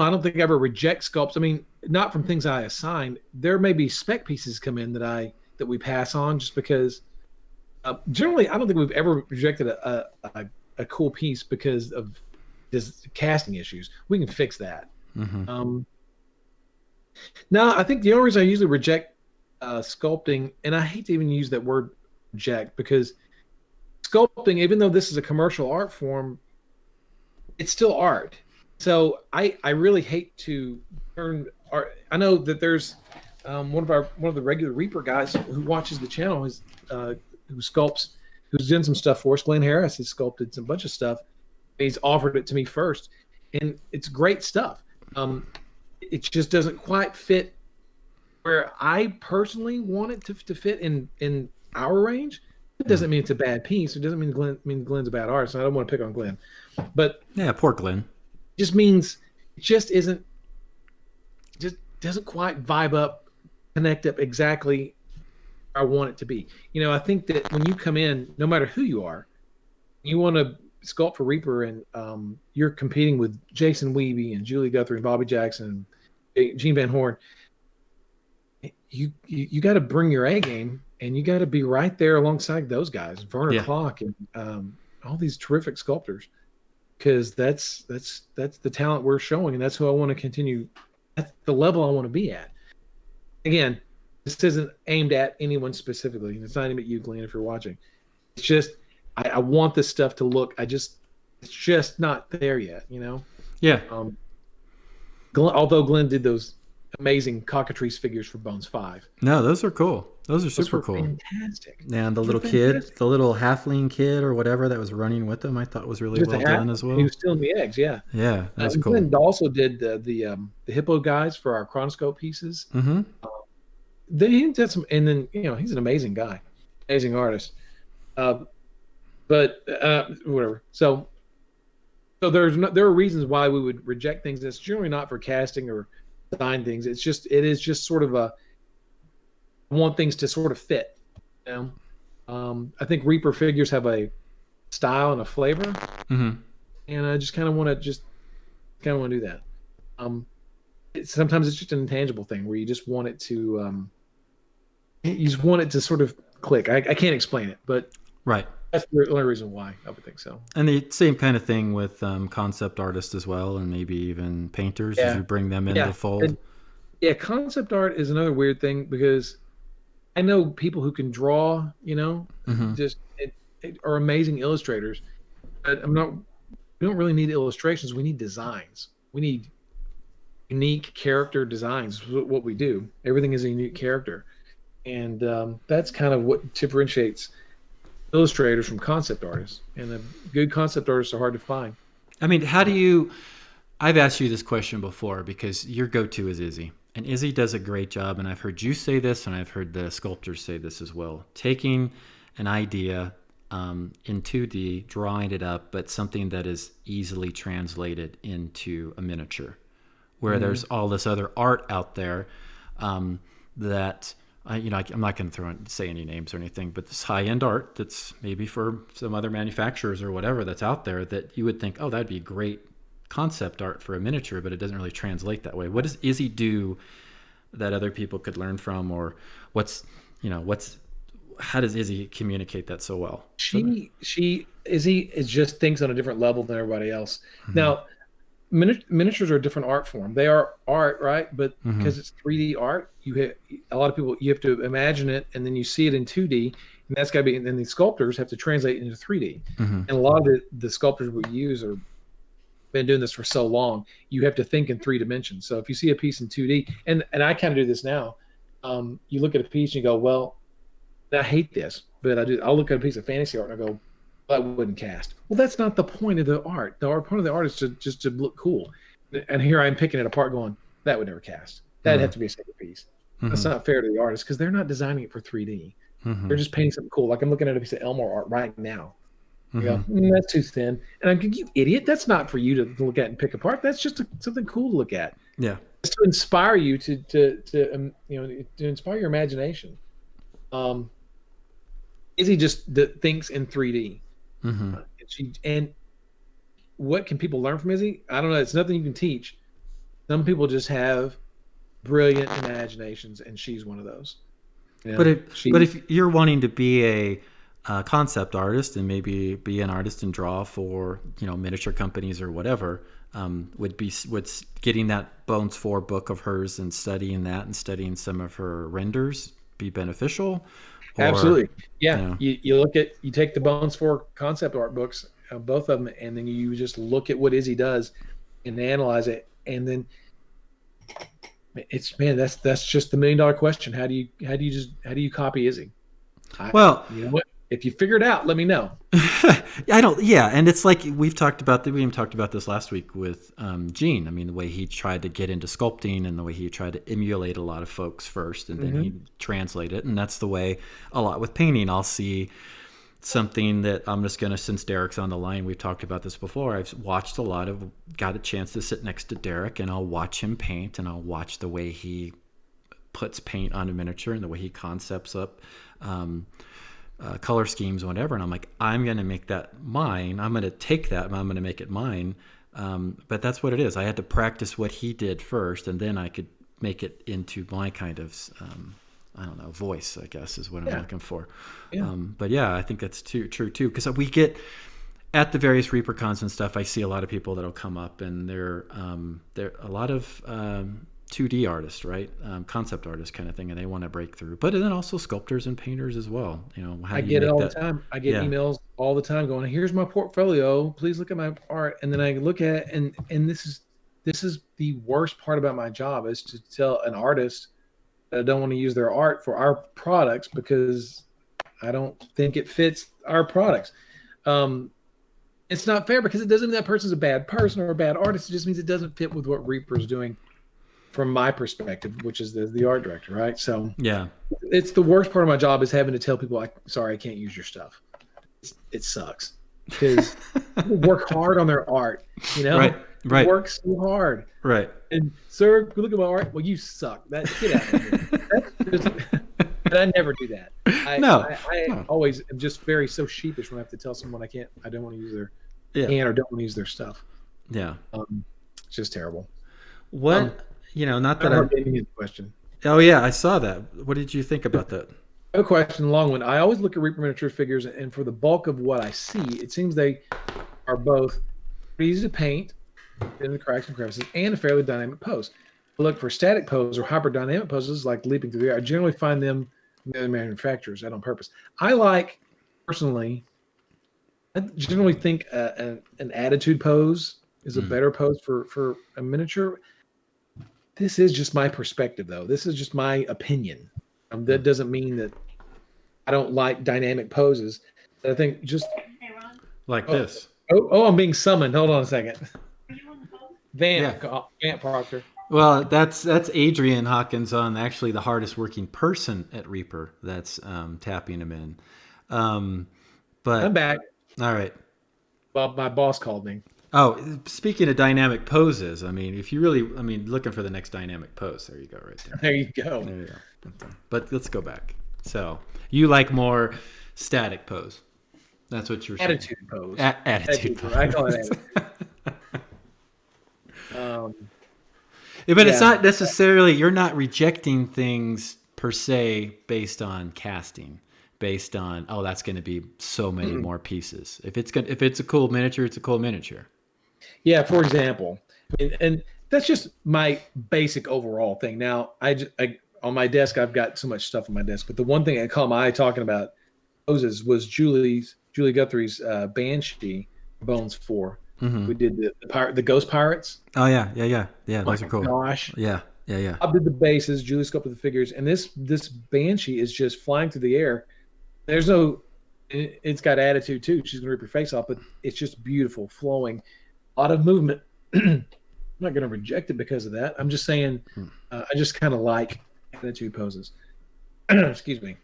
S2: I don't think I ever reject sculpts. I mean, not from things I assign. There may be spec pieces come in that we pass on just because. Generally, I don't think we've ever rejected a cool piece because of just casting issues. We can fix that. Mm-hmm. No, I think the only reason I usually reject sculpting, and I hate to even use that word reject, because sculpting, even though this is a commercial art form, it's still art. So I really hate to turn art. I know that there's one of the regular Reaper guys who watches the channel who sculpts, who's done some stuff for us. Glenn Harris has sculpted some bunch of stuff. He's offered it to me first, and it's great stuff. It just doesn't quite fit where I personally want it to fit in our range. It doesn't mean it's a bad piece. It doesn't mean Glenn's a bad artist. And I don't want to pick on Glenn, but
S1: yeah, poor Glenn.
S2: Just means it just doesn't quite vibe up, connect up exactly where I want it to be. I think that when you come in, no matter who you are, you want to sculpt for Reaper, and you're competing with Jason Weeby and Julie Guthrie and Bobby Jackson and Gene Van Horn. You got to bring your A game, and you got to be right there alongside those guys, Werner Klock and all these terrific sculptors, because that's the talent we're showing, and that's who I want to continue. That's the level I want to be at. Again, this isn't aimed at anyone specifically. It's not aimed at you, Glenn, if you're watching. It's just I want this stuff to look. It's just not there yet,
S1: Yeah.
S2: Although Glenn did those amazing cockatrice figures for Bones 5.
S1: No, those are cool. Those are super cool.
S2: Fantastic.
S1: And the little kid, the little halfling kid or whatever that was running with him, I thought was really well done as well.
S2: He was stealing the eggs, yeah.
S1: Yeah, that's cool.
S2: Glenn also did the hippo guys for our chronoscope pieces.
S1: Mm-hmm.
S2: He did some, and then he's an amazing guy, amazing artist. But whatever. So there are reasons why we would reject things. It's generally not for casting or design things. It is just sort of I want things to sort of fit. I think Reaper figures have a style and a flavor,
S1: mm-hmm.
S2: and I just kind of want to do that. Sometimes it's just an intangible thing where you just want it to sort of click. I can't explain it, but
S1: right.
S2: That's the only reason why I would think so.
S1: And the same kind of thing with concept artists as well, and maybe even painters as you bring them into the fold.
S2: Concept art is another weird thing, because I know people who can draw,
S1: mm-hmm.
S2: just are amazing illustrators. But we don't really need illustrations. We need designs. We need unique character designs. What we do. Everything is a unique character. And that's kind of what differentiates illustrators from concept artists, and the good concept artists are hard to find.
S1: I mean, I've asked you this question before, because your go-to is Izzy, and Izzy does a great job, and I've heard you say this, and I've heard the sculptors say this as well, taking an idea in 2D, drawing it up, but something that is easily translated into a miniature, where there's all this other art out there that I'm not going to say any names or anything, but this high-end art that's maybe for some other manufacturers or whatever that's out there that you would think, oh, that'd be great concept art for a miniature, but it doesn't really translate that way. What does Izzy do that other people could learn from, or how does Izzy communicate that so well?
S2: Izzy just thinks on a different level than everybody else. Mm-hmm. Now, miniatures are a different art form. They are art, right? But because it's 3D art, a lot of people, you have to imagine it, and then you see it in 2D, and that's got to be. And then the sculptors have to translate it into 3D. Mm-hmm. And a lot of the sculptors we use are been doing this for so long. You have to think in 3 dimensions. So if you see a piece in 2D, and I kind of do this now, you look at a piece and you go, well, I hate this, but I'll look at a piece of fantasy art and I go, I wouldn't cast. Well, that's not the point of the art. The point of the art is to look cool. And here I am picking it apart going, that would never cast. That'd have to be a separate piece. That's not fair to the artist because they're not designing it for 3D. They're just painting something cool. Like I'm looking at a piece of Elmore art right now. You go, that's too thin. And I'm thinking, you idiot, that's not for you to look at and pick apart. That's just something cool to look at.
S1: Yeah.
S2: It's to inspire you to inspire your imagination. Izzy just thinks in 3D. And what can people learn from Izzy? I don't know. It's nothing you can teach. Some people just have brilliant imaginations, and she's one of those. You know,
S1: but if you're wanting to be a concept artist and maybe be an artist and draw for miniature companies or whatever, would getting that Bones 4 book of hers and studying that and studying some of her renders be beneficial?
S2: Absolutely. Yeah. You take the Bones 4 concept art books, both of them, and then you just look at what Izzy does and analyze it, and then that's just the $1 million question. How do you copy Izzy?
S1: Well,
S2: you know what? If you figure it out, let me know.
S1: And it's like we even talked about this last week with Gene. I mean, the way he tried to get into sculpting and the way he tried to emulate a lot of folks first, and then he translate it. And that's the way a lot with painting. I'll see something that I'm just going to, since Derek's on the line, we've talked about this before. I've got a chance to sit next to Derek, and I'll watch him paint, and I'll watch the way he puts paint on a miniature and the way he concepts up color schemes, whatever. And I'm like, I'm going to make that mine. I'm going to take that and I'm going to make it mine. But that's what it is. I had to practice what he did first, and then I could make it into my kind of, voice, I guess, is what I'm looking for. Yeah. But yeah, I think that's true too. Because we get at the various Reaper cons and stuff, I see a lot of people that'll come up, and they're a lot of 2D artists, right? Concept artists kind of thing, and they want to break through. But then also sculptors and painters as well.
S2: I get it all the time. I get emails all the time going, "Here's my portfolio. Please look at my art." And then I look at it, and this is the worst part about my job, is to tell an artist that I don't want to use their art for our products because I don't think it fits our products. It's not fair because it doesn't mean that person's a bad person or a bad artist. It just means it doesn't fit with what Reaper's doing from my perspective, which is the art director, right? So
S1: yeah,
S2: it's the worst part of my job is having to tell people, sorry, I can't use your stuff. It sucks because people work hard on their art,
S1: Right.
S2: They work so hard.
S1: Right.
S2: And sir, look at my art. Well, you suck. Get out of here. But I never do that. I always am just so sheepish when I have to tell someone I don't want to use their or don't want to use their stuff.
S1: Yeah.
S2: It's just terrible.
S1: What? Not that I'm
S2: getting his question.
S1: Oh yeah, I saw that. What did you think about that?
S2: No question, long one. I always look at Reaper miniature figures, and for the bulk of what I see, it seems they are both easy to paint in the cracks and crevices and a fairly dynamic pose. I look for static pose or hyperdynamic poses like leaping through the air. I generally find them in the other manufacturers that on purpose. I generally think an attitude pose is a better pose for a miniature. This is just my perspective, though. This is just my opinion. That doesn't mean that I don't like dynamic poses. I think just
S1: like this.
S2: Oh, I'm being summoned. Hold on a second. Vamp Proctor.
S1: Well, that's Adrian Hawkins on actually the hardest working person at Reaper. That's tapping him in. But
S2: I'm back.
S1: All right.
S2: Well, my boss called me.
S1: Oh, speaking of dynamic poses, I mean, if you really, looking for the next dynamic pose, there you go, right there.
S2: There you go.
S1: There you go. But let's go back. So you like more static pose? That's what you're saying.
S2: Attitude pose.
S1: Attitude pose.
S2: I call it attitude.
S1: But it's not necessarily, you're not rejecting things per se based on casting, based on, that's going to be so many more pieces. If it's a cool miniature, it's a cool miniature. Yeah,
S2: for example, and that's just my basic overall thing. Now, I on my desk, I've got so much stuff on my desk, but the one thing I caught my eye talking about poses was Julie Guthrie's Banshee Bones 4. Mm-hmm. We did the Ghost Pirates.
S1: Oh yeah. Those are cool.
S2: Gosh.
S1: Yeah.
S2: I did the bases. Julie sculpted the figures, and this Banshee is just flying through the air. It's got attitude too. She's gonna rip your face off, but it's just beautiful, flowing, a lot of movement. I'm not gonna reject it because of that. I'm just saying, I just kind of like attitude poses. Excuse me.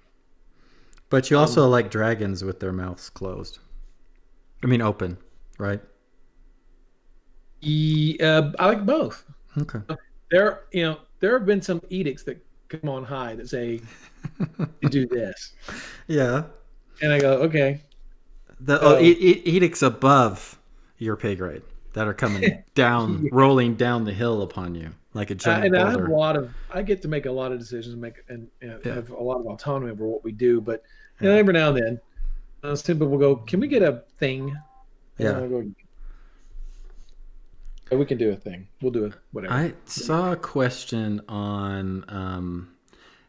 S1: But you also like dragons with their mouths closed. I mean, open, right?
S2: I like both.
S1: Okay.
S2: There have been some edicts that come on high that say you do this.
S1: Yeah.
S2: And I go, okay.
S1: Edicts above your pay grade that are coming down, rolling down the hill upon you like a giant boulder.
S2: I get to make a lot of decisions, have a lot of autonomy over what we do. But every now and then, some people will go, "Can we get a thing?" And we can do a thing. We'll do it. Whatever.
S1: I saw a question on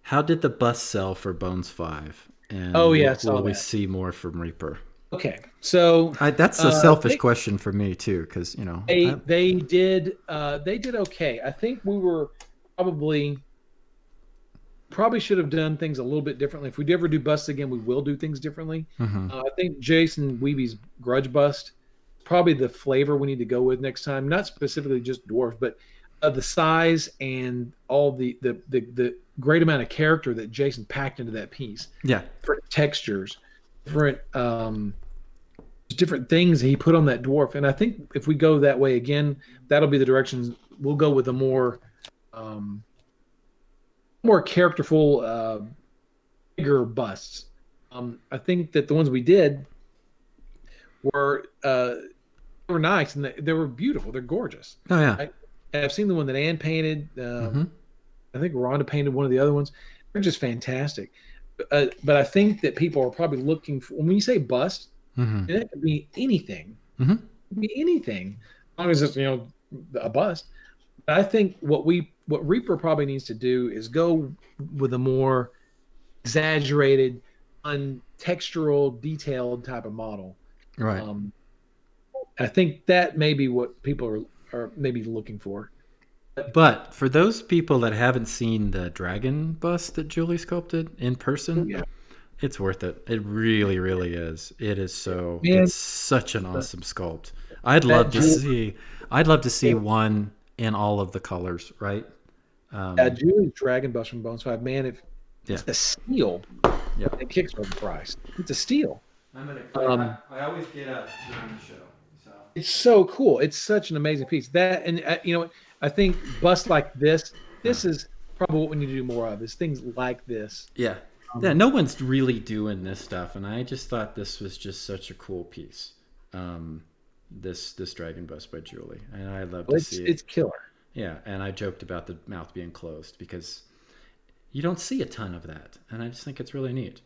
S1: how did the bus sell for Bones 5? And will we see more from Reaper?
S2: Okay, so
S1: that's a selfish question for me too, because
S2: they did okay. I think we were probably should have done things a little bit differently. If we ever do busts again, we will do things differently.
S1: Mm-hmm.
S2: I think Jason Weeby's Grudge bust probably the flavor we need to go with next time. Not specifically just dwarf, but the size and all the great amount of character that Jason packed into that piece.
S1: Yeah,
S2: different textures, different things he put on that dwarf. And I think if we go that way again, that'll be the direction we'll go with a more characterful, bigger busts. I think that the ones we did were nice and they were beautiful. They're gorgeous.
S1: Oh yeah.
S2: I've seen the one that Ann painted.
S1: Mm-hmm.
S2: I think Rhonda painted one of the other ones. They're just fantastic. But I think that people are probably looking for, when you say bust,
S1: mm-hmm.
S2: it could be anything.
S1: Mm-hmm.
S2: It could be anything, as long as it's a bust. But I think what Reaper probably needs to do is go with a more exaggerated, untextural, detailed type of model.
S1: Right.
S2: I think that may be what people are maybe looking for.
S1: But for those people that haven't seen the dragon bust that Julie sculpted in person, it's worth it. It really, really is. It is so. It's such an awesome sculpt. I'd love to see one in all of the colors. Right.
S2: Julie's dragon bust from Bones 5. Man, it's a steal.
S1: Yeah.
S2: It kicks over the price. It's a steal.
S1: I always get a during the show. So.
S2: It's so cool. It's such an amazing piece. That and I think busts like this is probably what we need to do more of. Is things like this.
S1: Yeah. No one's really doing this stuff, and I just thought this was just such a cool piece. This dragon bust by Julie, and I love to see it.
S2: It's killer.
S1: Yeah, and I joked about the mouth being closed because you don't see a ton of that, and I just think it's really neat.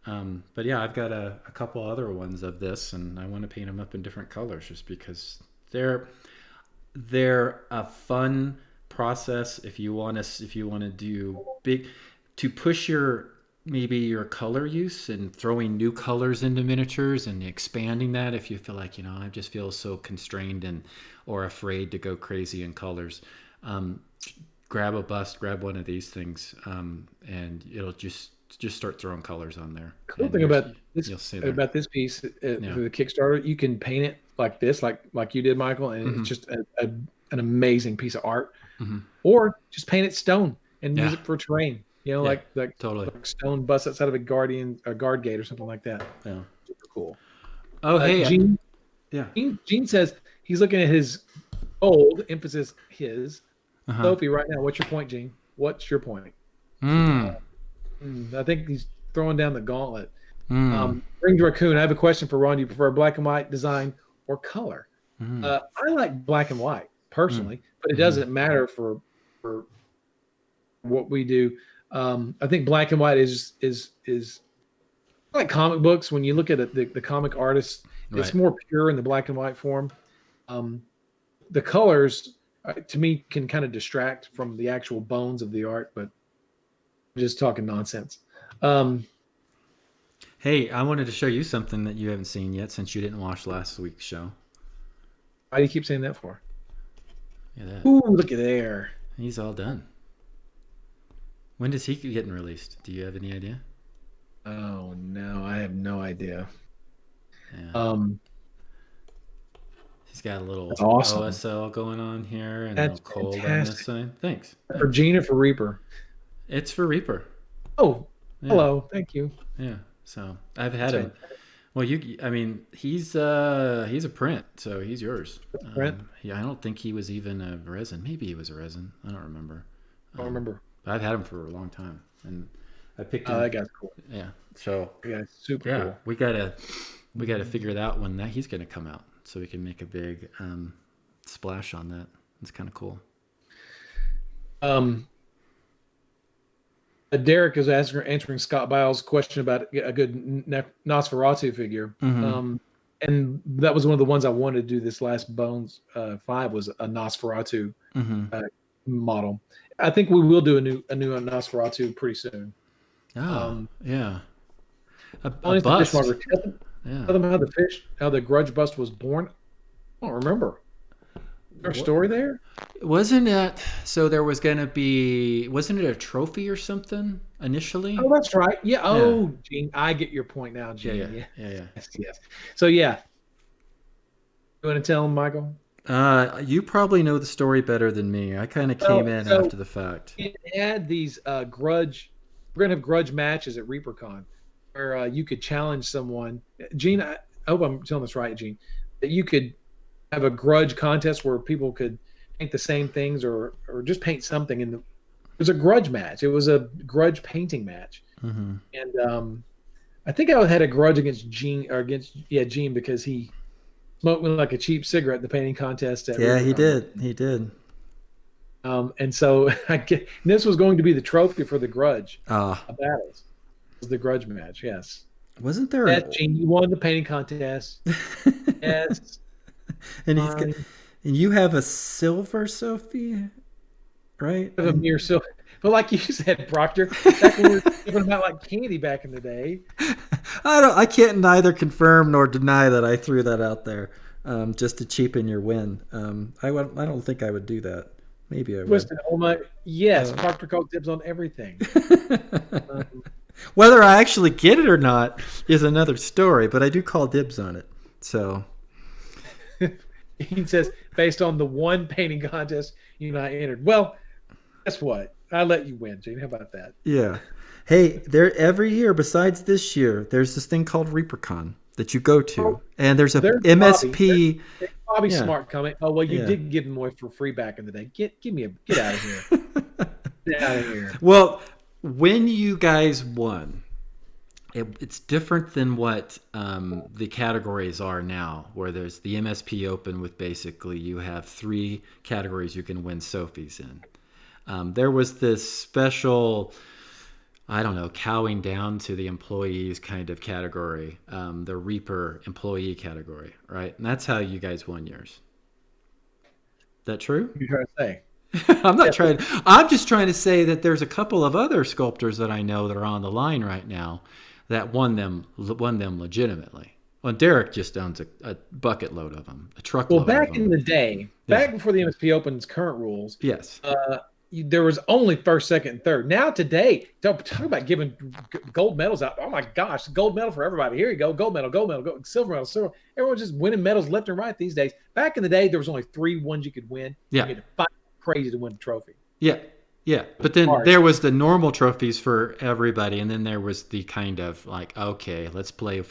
S1: But yeah, I've got a couple other ones of this, and I want to paint them up in different colors just because they're a fun process if you want to do big to push your color use and throwing new colors into miniatures and expanding that if you feel like I just feel so constrained or afraid to go crazy in colors. Grab one of these things and it'll just start throwing colors on there.
S2: Cool thing about this piece for the Kickstarter, you can paint it like this, like you did, Michael, and it's just an amazing piece of art.
S1: Mm-hmm.
S2: Or just paint it stone and use it for terrain. Like
S1: totally
S2: like stone bust outside of a guard gate or something like that.
S1: Yeah,
S2: super cool.
S1: Oh, hey,
S2: Gene.
S1: Yeah,
S2: Gene says he's looking at his gold, emphasis his.
S1: Uh-huh.
S2: Sophie, right now, what's your point, Gene? What's your point? I think he's throwing down the gauntlet. Ringed Raccoon, I have a question for Ron. Do you prefer black and white design or color? I like black and white personally, but it doesn't matter for what we do. I think black and white is like comic books. When you look at it, the comic artists, it's more pure in the black and white form. The colors, to me, can kind of distract from the actual bones of the art, but I'm just talking nonsense.
S1: Hey, I wanted to show you something that you haven't seen yet since you didn't watch last week's show.
S2: Why do you keep saying that for?
S1: Yeah,
S2: Ooh, look at there.
S1: He's all done. When does he get released? Do you have any idea?
S2: Oh no, I have no idea.
S1: Yeah. He's got a little OSL going on here and a little cold on this side. Thanks.
S2: For Gene or for Reaper?
S1: It's for Reaper.
S2: Oh,
S1: Yeah.
S2: hello. Thank you.
S1: Yeah. So I've had him. Well, he's a print, so he's yours.
S2: Print?
S1: Yeah, I don't think he was even a resin. Maybe he was a resin. I don't remember.
S2: I don't remember.
S1: I've had him for a long time, and I picked him.
S2: Oh, that guy's cool.
S1: Yeah. So
S2: yeah, super cool.
S1: We gotta figure it out when he's gonna come out, so we can make a big splash on that. It's kind of cool.
S2: Derek is answering Scott Biles' question about a good Nosferatu figure.
S1: Mm-hmm.
S2: And that was one of the ones I wanted to do this last Bones 5 was a Nosferatu model. I think we will do a new Nosferatu pretty soon.
S1: Oh, yeah. A
S2: bust.
S1: The
S2: fish Tell them how the Grudge bust was born. I don't remember. Our story there?
S1: Wasn't it? So there was going to be, wasn't it a trophy or something initially?
S2: Oh, that's right. Yeah. Oh, Gene, I get your point now, Gene.
S1: Yeah.
S2: Yes. So, yeah. You want to tell him, Michael?
S1: You probably know the story better than me. I kind of came in after the fact.
S2: It had these grudge. We're gonna have grudge matches at ReaperCon, where you could challenge someone. Gene, I hope I'm telling this right, Gene. That you could have a grudge contest where people could paint the same things or just paint something. It was a grudge match. It was a grudge painting match.
S1: Mm-hmm.
S2: And I think I had a grudge against Gene Gene because he smoked me like a cheap cigarette at the painting contest.
S1: He did.
S2: And so this was going to be the trophy for the grudge battles. It was the grudge match, yes.
S1: Wasn't there
S2: Gene, you won the painting contest. Yes.
S1: And you have a silver Sophie, right?
S2: I have a mere silver. But like you said, Proctor, back when we were giving them out like candy back in the day.
S1: I can't neither confirm nor deny that I threw that out there just to cheapen your win. I don't think I would do that. Maybe I would.
S2: Yes, Proctor called dibs on everything.
S1: Whether I actually get it or not is another story, but I do call dibs on it. So
S2: he says, based on the one painting contest you and I entered. Well, guess what? I let you win, Gene. How about that?
S1: Yeah. Hey, there every year besides this year, there's this thing called ReaperCon that you go to, and there's a MSP.
S2: Bobby Smart comment. Oh well, you did give them away for free back in the day. Get out of here. Get out of here.
S1: Well, when you guys won, it's different than what the categories are now, where there's the MSP Open with basically you have 3 categories you can win Sophies in. There was this special, I don't know, cowing down to the employees kind of category, the Reaper employee category, right? And that's how you guys won yours. Is that true?
S2: What are you trying to say?
S1: I'm just trying to say that there's a couple of other sculptors that I know that are on the line right now that won them legitimately. Well, Derek just owns a bucket load of them, a truckload.
S2: Well, back in the day, back before the MSP Open's current rules,
S1: yes,
S2: there was only first, second, and third. Now today, talk about giving gold medals out. Oh my gosh, gold medal for everybody. Here you go, gold medal, silver medal, silver. Everyone's just winning medals left and right these days. Back in the day, there was only 3 ones you could win.
S1: Yeah,
S2: you had to fight crazy to win a trophy.
S1: Yeah. But then there was the normal trophies for everybody, and then there was the kind of like, okay, let's play with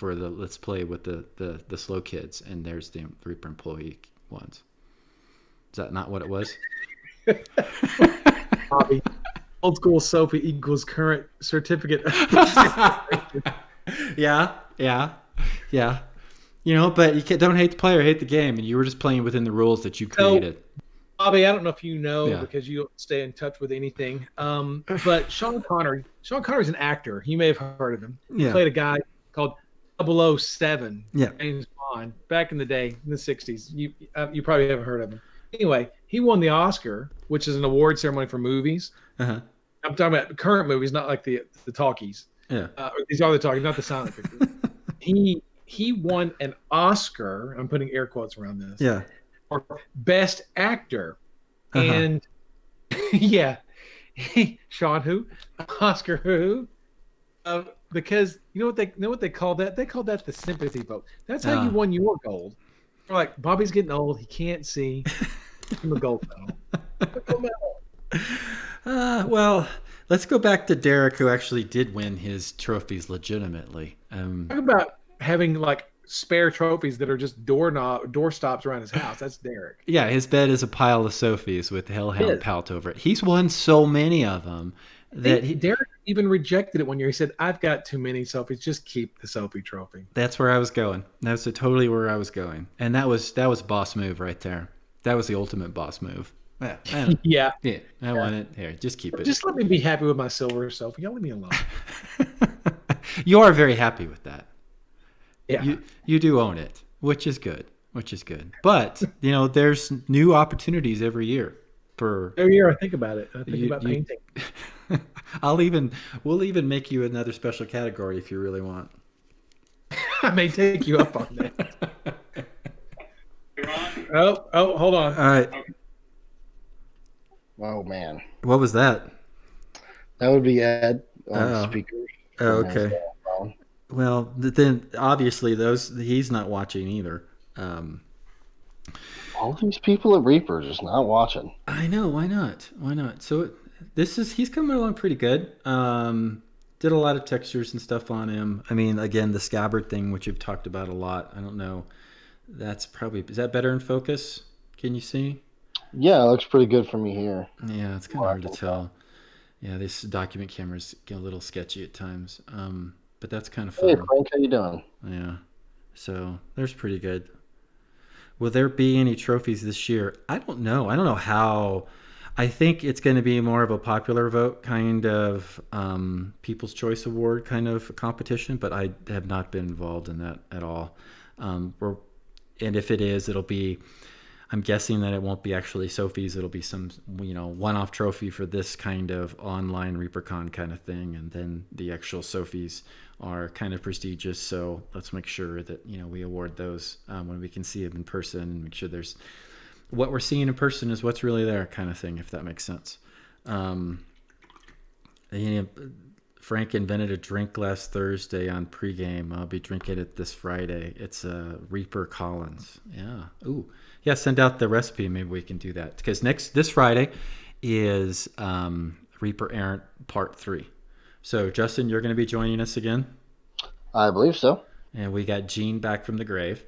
S1: the slow kids, and there's the Reaper employee ones. Is that not what it was?
S2: Bobby, old school Sophie equals current certificate.
S1: Yeah. You know, but you don't hate the player, hate the game, and you were just playing within the rules that you created.
S2: Bobby, I don't know if you know because you don't stay in touch with anything. But Sean Connery's an actor. You may have heard of him. He played a guy called 007, James Bond, back in the day in the 60s. You probably haven't heard of him. Anyway, he won the Oscar, which is an award ceremony for movies.
S1: Uh-huh.
S2: I'm talking about current movies, not like the talkies.
S1: Yeah.
S2: These are the talkies, not the silent pictures. He won an Oscar. I'm putting air quotes around this.
S1: Yeah.
S2: For Best Actor.
S1: Uh-huh.
S2: And Sean who? Oscar who? Because you know what they call that? They call that the sympathy vote. That's how you won your gold. They're like, Bobby's getting old, he can't see. Give him a gold medal.
S1: Well, Let's go back to Derek, who actually did win his trophies legitimately.
S2: Talk about having like spare trophies that are just door stops around his house. That's Derek.
S1: Yeah, his bed is a pile of Sophies with Hellhound Palt over it. He's won so many of them that
S2: Derek even rejected it one year. He said, "I've got too many Sophies. Just keep the Sophie trophy."
S1: That's where I was going. That's totally where I was going, and that was boss move right there. That was the ultimate boss move.
S2: Yeah.
S1: I want it. Here, just keep it.
S2: Just let me be happy with my silver Sophie. Y'all leave me alone.
S1: You are very happy with that.
S2: Yeah.
S1: You do own it, which is good. But, there's new opportunities every year for
S2: every year I think about it. I think about painting.
S1: We'll even make you another special category if you really want.
S2: I may take you up on that. Oh, hold on.
S1: All right.
S3: Oh man.
S1: What was that?
S3: That would be Ed on the speakers.
S1: Oh, okay. Well, then obviously he's not watching either.
S3: All these people at Reaper are just not watching.
S1: I know. Why not? So he's coming along pretty good. Did a lot of textures and stuff on him. I mean, again, the scabbard thing, which you've talked about a lot. I don't know. Is that better in focus? Can you see?
S3: Yeah, it looks pretty good for me here.
S1: Yeah, it's kind of hard to tell. Yeah, these document cameras get a little sketchy at times. But that's kind of fun.
S3: Hey, Frank, how you doing?
S1: Yeah. So there's pretty good. Will there be any trophies this year? I don't know. I don't know how. I think it's going to be more of a popular vote kind of People's Choice Award kind of competition, but I have not been involved in that at all. And if it is, it'll be, I'm guessing that it won't be actually Sophie's. It'll be some, one-off trophy for this kind of online ReaperCon kind of thing. And then the actual Sophies are kind of prestigious. So let's make sure that, we award those when we can see them in person and make sure there's what we're seeing in person is what's really there kind of thing, if that makes sense. Frank invented a drink last Thursday on pregame. I'll be drinking it this Friday. It's a Reaper Collins. Yeah. Ooh. Yeah, send out the recipe. Maybe we can do that. Because this Friday is Reaper Errant Part 3. So, Justin, you're going to be joining us again?
S3: I believe so.
S1: And we got Gene back from the grave.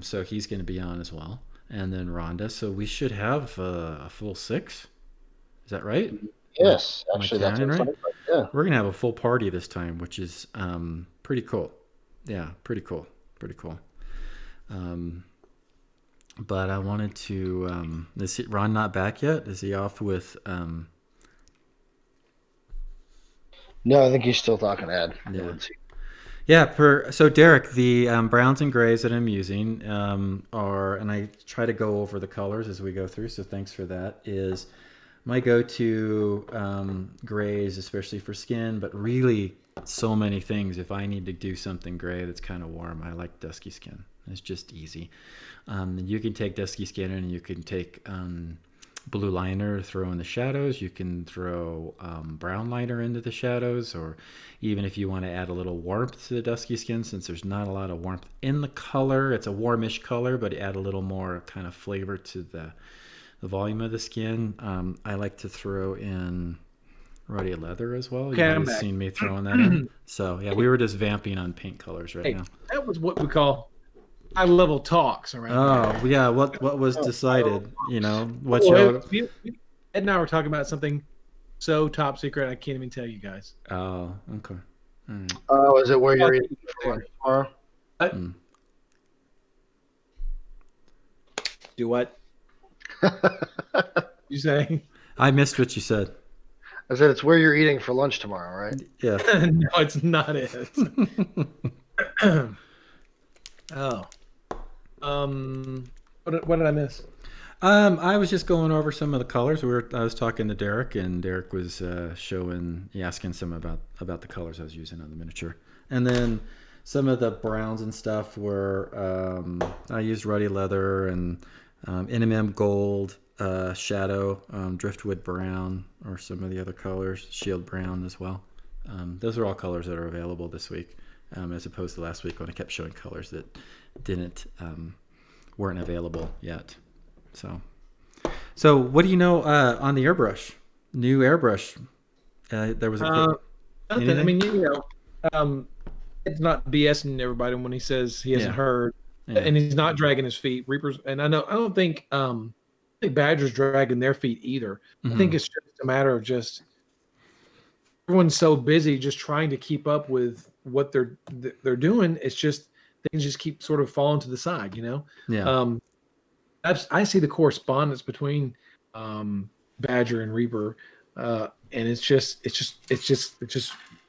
S1: So he's going to be on as well. And then Rhonda. So we should have a full 6. Is that right?
S3: Yes. Actually, that's right. Yeah.
S1: We're going to have a full party this time, which is pretty cool. Yeah, pretty cool. But I wanted to... is Ron not back yet? Is he off with...
S3: No, I think he's still talking to Ed.
S1: Yeah. Yeah, so Derek, the browns and grays that I'm using are, and I try to go over the colors as we go through, so thanks for that, is my go-to grays, especially for skin, but really so many things. If I need to do something gray that's kind of warm, I like dusky skin. It's just easy. You can take dusky skin and you can take blue liner, throw in the shadows. You can throw brown liner into the shadows, or even if you want to add a little warmth to the dusky skin, since there's not a lot of warmth in the color. It's a warmish color, but add a little more kind of flavor to the volume of the skin. I like to throw in ruddy leather as well.
S2: Okay,
S1: You've seen me throwing that in. So yeah, we were just vamping on paint colors now.
S2: That was what we call high-level talks around.
S1: Oh yeah, what was decided? What
S2: Ed and I were talking about something so top secret I can't even tell you guys.
S1: Oh, okay. Right.
S3: Oh, is it where you're eating tomorrow?
S2: Do what? You say?
S1: I missed what you said.
S3: I said it's where you're eating for lunch tomorrow, right?
S1: Yeah.
S2: No, it's not it. Oh. What did I miss?
S1: I was just going over some of the colors. I was talking to Derek, and Derek was asking some about the colors I was using on the miniature. And then some of the browns and stuff were I used ruddy leather and NMM gold, shadow, driftwood brown, or some of the other colors, shield brown as well. Those are all colors that are available this week, as opposed to last week when I kept showing colors that weren't available yet. So what do you know on the airbrush? New airbrush There was a
S2: nothing.
S1: anything?
S2: I mean, it's not BSing everybody when he says he hasn't heard, and he's not dragging his feet. Reapers, and I don't think Badger's dragging their feet either.
S1: Mm-hmm.
S2: I think it's just a matter of just everyone's so busy just trying to keep up with what they're doing. It's just things just keep sort of falling to the side,
S1: Yeah.
S2: I see the correspondence between Badger and Reaper, and it's just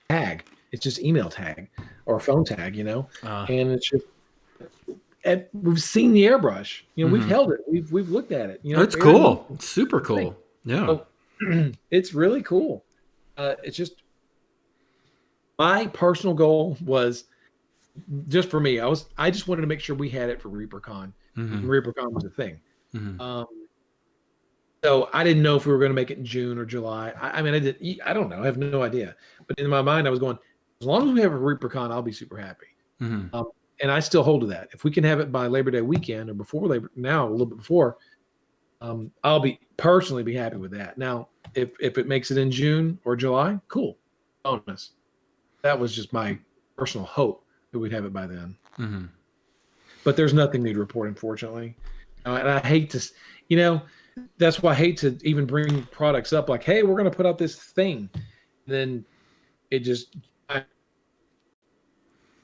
S2: tag. It's just email tag or phone tag, and it's just. We've seen the airbrush. We've held it. We've looked at it.
S1: It's cool. It's super cool. Yeah.
S2: So, it's really cool. It's just my personal goal was just for me. I just wanted to make sure we had it for ReaperCon. ReaperCon was a thing. So I didn't know if we were going to make it in June or July. I mean, I don't know. I have no idea. But in my mind, I was going, as long as we have a ReaperCon, I'll be super happy. And I still hold to that. If we can have it by Labor Day weekend or before now, a little bit before, I'll personally be happy with that. Now, if it makes it in June or July, cool, bonus. That was just my personal hope that we'd have it by then. But there's nothing new to report, unfortunately. And I hate to, that's why I hate to even bring products up like, hey, we're going to put out this thing. Then it just, I'd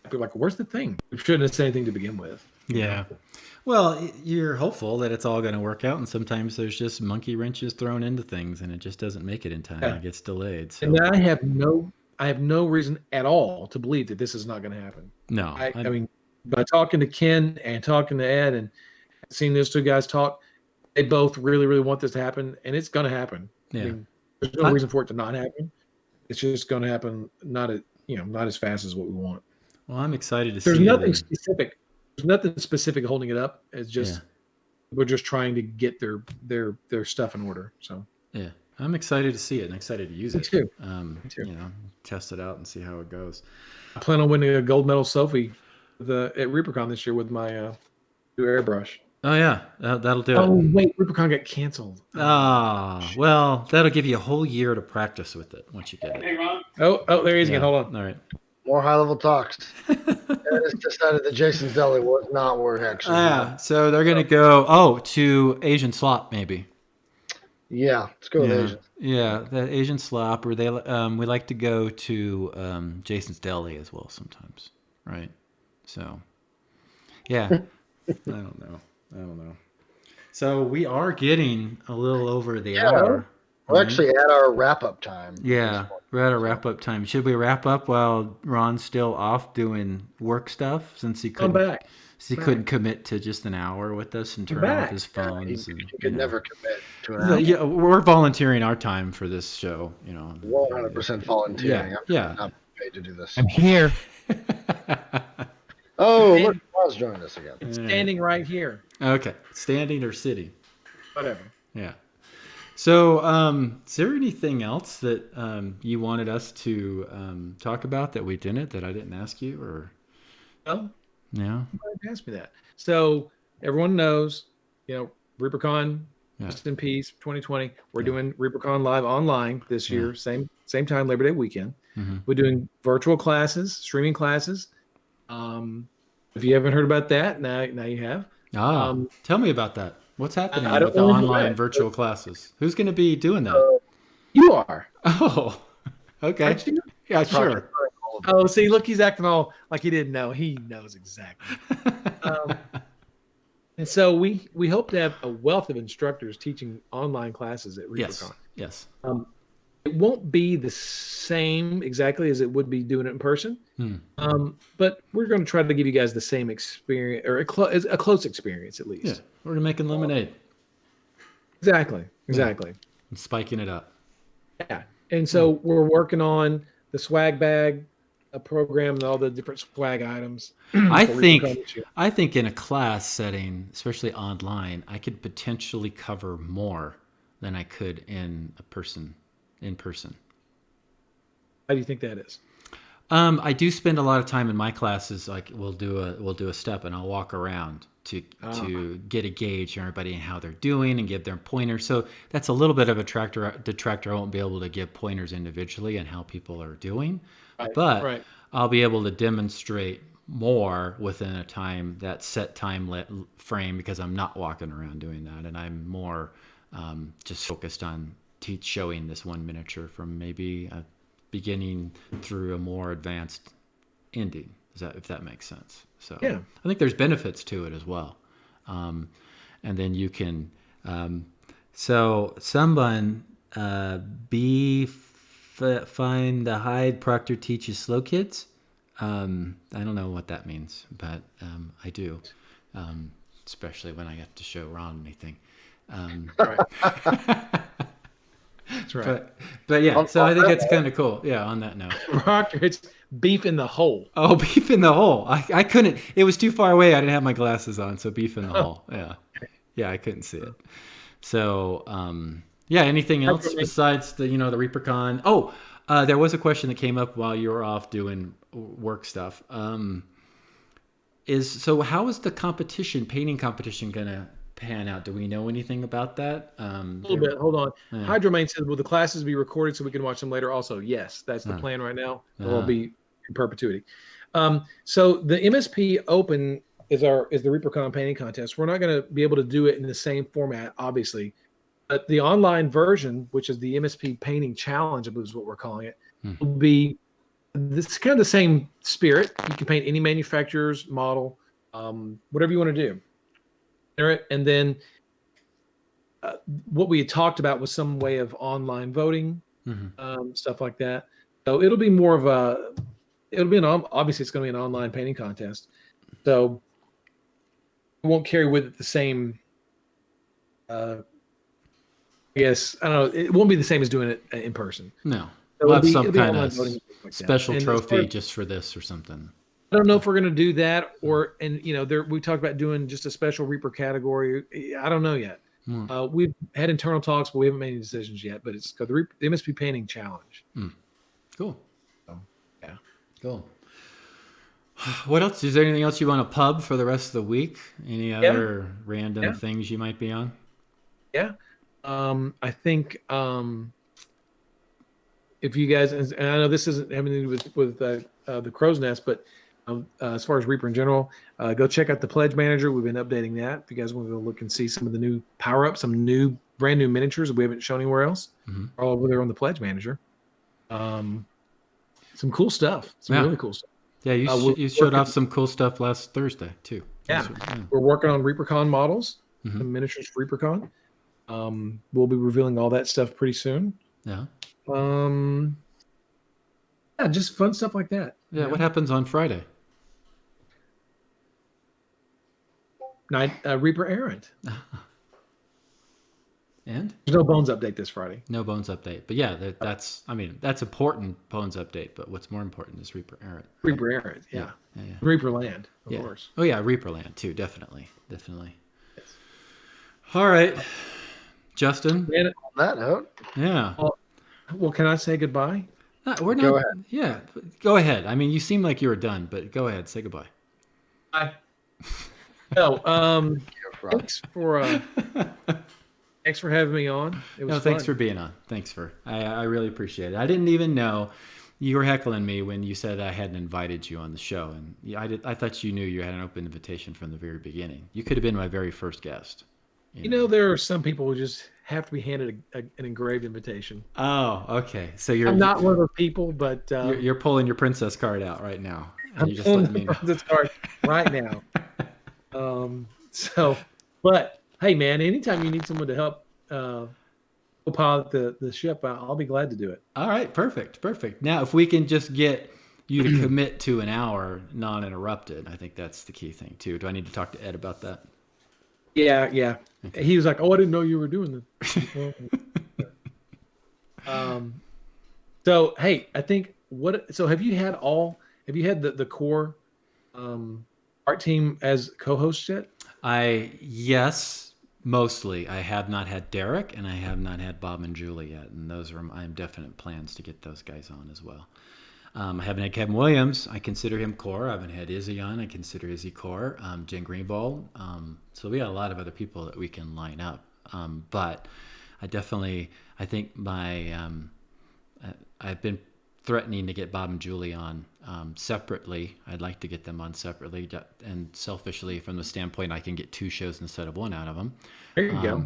S2: be like, where's the thing? We shouldn't have said anything to begin with.
S1: Yeah. Well, you're hopeful that it's all going to work out, and sometimes there's just monkey wrenches thrown into things, and it just doesn't make it in time. It gets delayed. So.
S2: And I have no reason at all to believe that this is not going to happen.
S1: No.
S2: I mean, by talking to Ken and talking to Ed and seeing those two guys talk, they both really, really want this to happen, and it's going to happen.
S1: Yeah.
S2: I mean, there's no reason for it to not happen. It's just going to happen, not as fast as what we want.
S1: Well, I'm excited to see.
S2: There's nothing specific. There's nothing specific holding it up. It's just we're just trying to get their stuff in order. So
S1: yeah, I'm excited to see it and excited to use it.
S2: Me too.
S1: Me too. Test it out and see how it goes.
S2: I plan on winning a gold medal Sophie at ReaperCon this year with my new airbrush.
S1: Oh yeah, that'll do it.
S2: Oh wait, ReaperCon got canceled.
S1: Well, that'll give you a whole year to practice with it once you get it.
S4: Hey, Ron.
S2: Oh, there he is again. Hold on.
S1: All right.
S3: More high-level talks. It's decided that Jason's Deli was not where it actually
S1: Yeah, so they're going to go, to Asian Slop, maybe.
S3: Yeah, let's go with Asian.
S1: Yeah, the Asian Slop, or we like to go to Jason's Deli as well sometimes, right? So, yeah, I don't know. So we are getting a little over the hour.
S3: We're actually at our wrap-up time.
S1: Yeah, we're at our wrap-up time. Should we wrap up while Ron's still off doing work stuff since he couldn't commit to just an hour with us and turn off his phones?
S3: He could never commit to an hour.
S1: Yeah, we're volunteering our time for this show.
S3: 100% volunteering.
S1: Yeah.
S3: I'm not paid to do this.
S2: I'm here.
S3: Oh, look, Ron's joining us again.
S2: Standing right here.
S1: Okay, standing or sitting?
S2: Whatever.
S1: Yeah. So, is there anything else that you wanted us to talk about that we didn't, that I didn't ask you, or?
S2: No.
S1: No.
S2: Ask me that. So everyone knows, ReaperCon, just in peace, 2020. We're doing ReaperCon live online this year, same time, Labor Day weekend. We're doing virtual classes, streaming classes. If you haven't heard about that, now you have.
S1: Tell me about that. What's happening with the online virtual classes? Who's going to be doing that?
S2: You are.
S1: Oh, okay. Yeah, sure.
S2: Oh, see, look, he's acting all like he didn't know. He knows exactly. And so we hope to have a wealth of instructors teaching online classes at ReaperCon.
S1: Yes.
S2: It won't be the same exactly as it would be doing it in person. But we're going to try to give you guys the same experience, or a close experience at least.
S1: Yeah, we're making lemonade.
S2: Exactly.
S1: And spiking it up.
S2: Yeah. And so we're working on the swag bag, a program, and all the different swag items.
S1: I think in a class setting, especially online, I could potentially cover more than I could in person.
S2: How do you think that is?
S1: I do spend a lot of time in my classes. Like we'll do a step and I'll walk around, to get a gauge on everybody and how they're doing and give them pointers. So that's a little bit of a detractor. I won't be able to give pointers individually on how people are doing, but I'll be able to demonstrate more within that set time frame, because I'm not walking around doing that, and I'm more just focused on showing this one miniature from maybe a beginning through a more advanced ending. If that makes sense. So I think there's benefits to it as well. And then you can, so someone, find the Hyde Proctor teaches slow kids. I don't know what that means, but I do, especially when I have to show Ron anything.
S2: That's right.
S1: But yeah, so I think it's kind of cool. Yeah, on that note.
S2: Proctor, it's beef in the hole.
S1: Oh, beef in the hole. I couldn't. It was too far away. I didn't have my glasses on, so beef in the hole. Yeah, I couldn't see it. So, anything else besides the ReaperCon? Oh, there was a question that came up while you were off doing work stuff. How is the painting competition gonna pan out? Do we know anything about that?
S2: A little bit. Hold on. Hydromain says, will the classes be recorded so we can watch them later? Also, yes, that's the plan right now. They'll be in perpetuity. So the MSP Open is the ReaperCon painting contest. We're not going to be able to do it in the same format, obviously, but the online version, which is the MSP Painting Challenge, I believe is what we're calling it, will be this kind of the same spirit. You can paint any manufacturer's model, whatever you want to do. And then what we had talked about was some way of online voting, stuff like that. So it'll be more of obviously it's going to be an online painting contest. So it won't carry with it the same, I guess, I don't know. It won't be the same as doing it in person.
S1: No.
S2: So
S1: we'll have some kind of special trophy just for this or something.
S2: I don't know if we're going to do that we talked about doing just a special Reaper category. I don't know yet. We've had internal talks, but we haven't made any decisions yet. But it's called the MSP Painting Challenge.
S1: Cool.
S2: So, yeah.
S1: Cool. What else? Is there anything else you want to pub for the rest of the week? Any other random things you might be on? Yeah.
S2: I think if you guys, and I know this isn't having to do with the Crow's Nest, but as far as Reaper in general, go check out the Pledge Manager. We've been updating that. If you guys want to go look and see some of the new power-ups, some brand new miniatures that we haven't shown anywhere else, all over there on the Pledge Manager. Some cool stuff. Really cool stuff.
S1: Yeah, you showed off some cool stuff last Thursday too.
S2: Yeah, we're working on ReaperCon models, some miniatures for ReaperCon. We'll be revealing all that stuff pretty soon.
S1: Yeah.
S2: Just fun stuff like that.
S1: Yeah. What happens on Friday?
S2: Night Reaper Errant.
S1: And
S2: there's no Bones update this Friday.
S1: No Bones update, but that's important Bones update. But what's more important is Reaper Errant.
S2: Reaper Errant, yeah. Reaper Land, of course.
S1: Oh yeah, Reaper Land too, definitely. Yes. All right, Justin.
S3: And on that note,
S1: yeah.
S2: Well, can I say goodbye?
S1: We're not. Go ahead. Yeah, go ahead. I mean, you seem like you were done, but go ahead, say goodbye.
S2: Bye. No, thanks for having me on. It was fun.
S1: Thanks for being on. I really appreciate it. I didn't even know you were heckling me when you said I hadn't invited you on the show, and I thought you knew you had an open invitation from the very beginning. You could have been my very first guest.
S2: You know, there are some people who just have to be handed an engraved invitation.
S1: Oh, okay. So
S2: I'm not one of those people, but
S1: you're pulling your princess card out right now.
S2: I'm pulling the princess card right now. But hey, man, anytime you need someone to help co-pilot the ship, I'll be glad to do it.
S1: All right, perfect. Now, if we can just get you to commit to an hour non-interrupted, I think that's the key thing too. Do I need to talk to Ed about that?
S2: Yeah. Okay. He was like, "Oh, I didn't know you were doing this." So hey, I think have you had the core art team as co-hosts yet?
S1: Yes, mostly. I have not had Derek, and I have not had Bob and Julie yet, and those are my definite plans to get those guys on as well. I haven't had Kevin Williams. I consider him core. I haven't had Izzy on. I consider Izzy core. Jen Greenwald. So we got a lot of other people that we can line up. But I think I've been threatening to get Bob and Julie on separately. I'd like to get them on separately, and selfishly, from the standpoint I can get 2 shows instead of 1 out of them.
S2: There you go.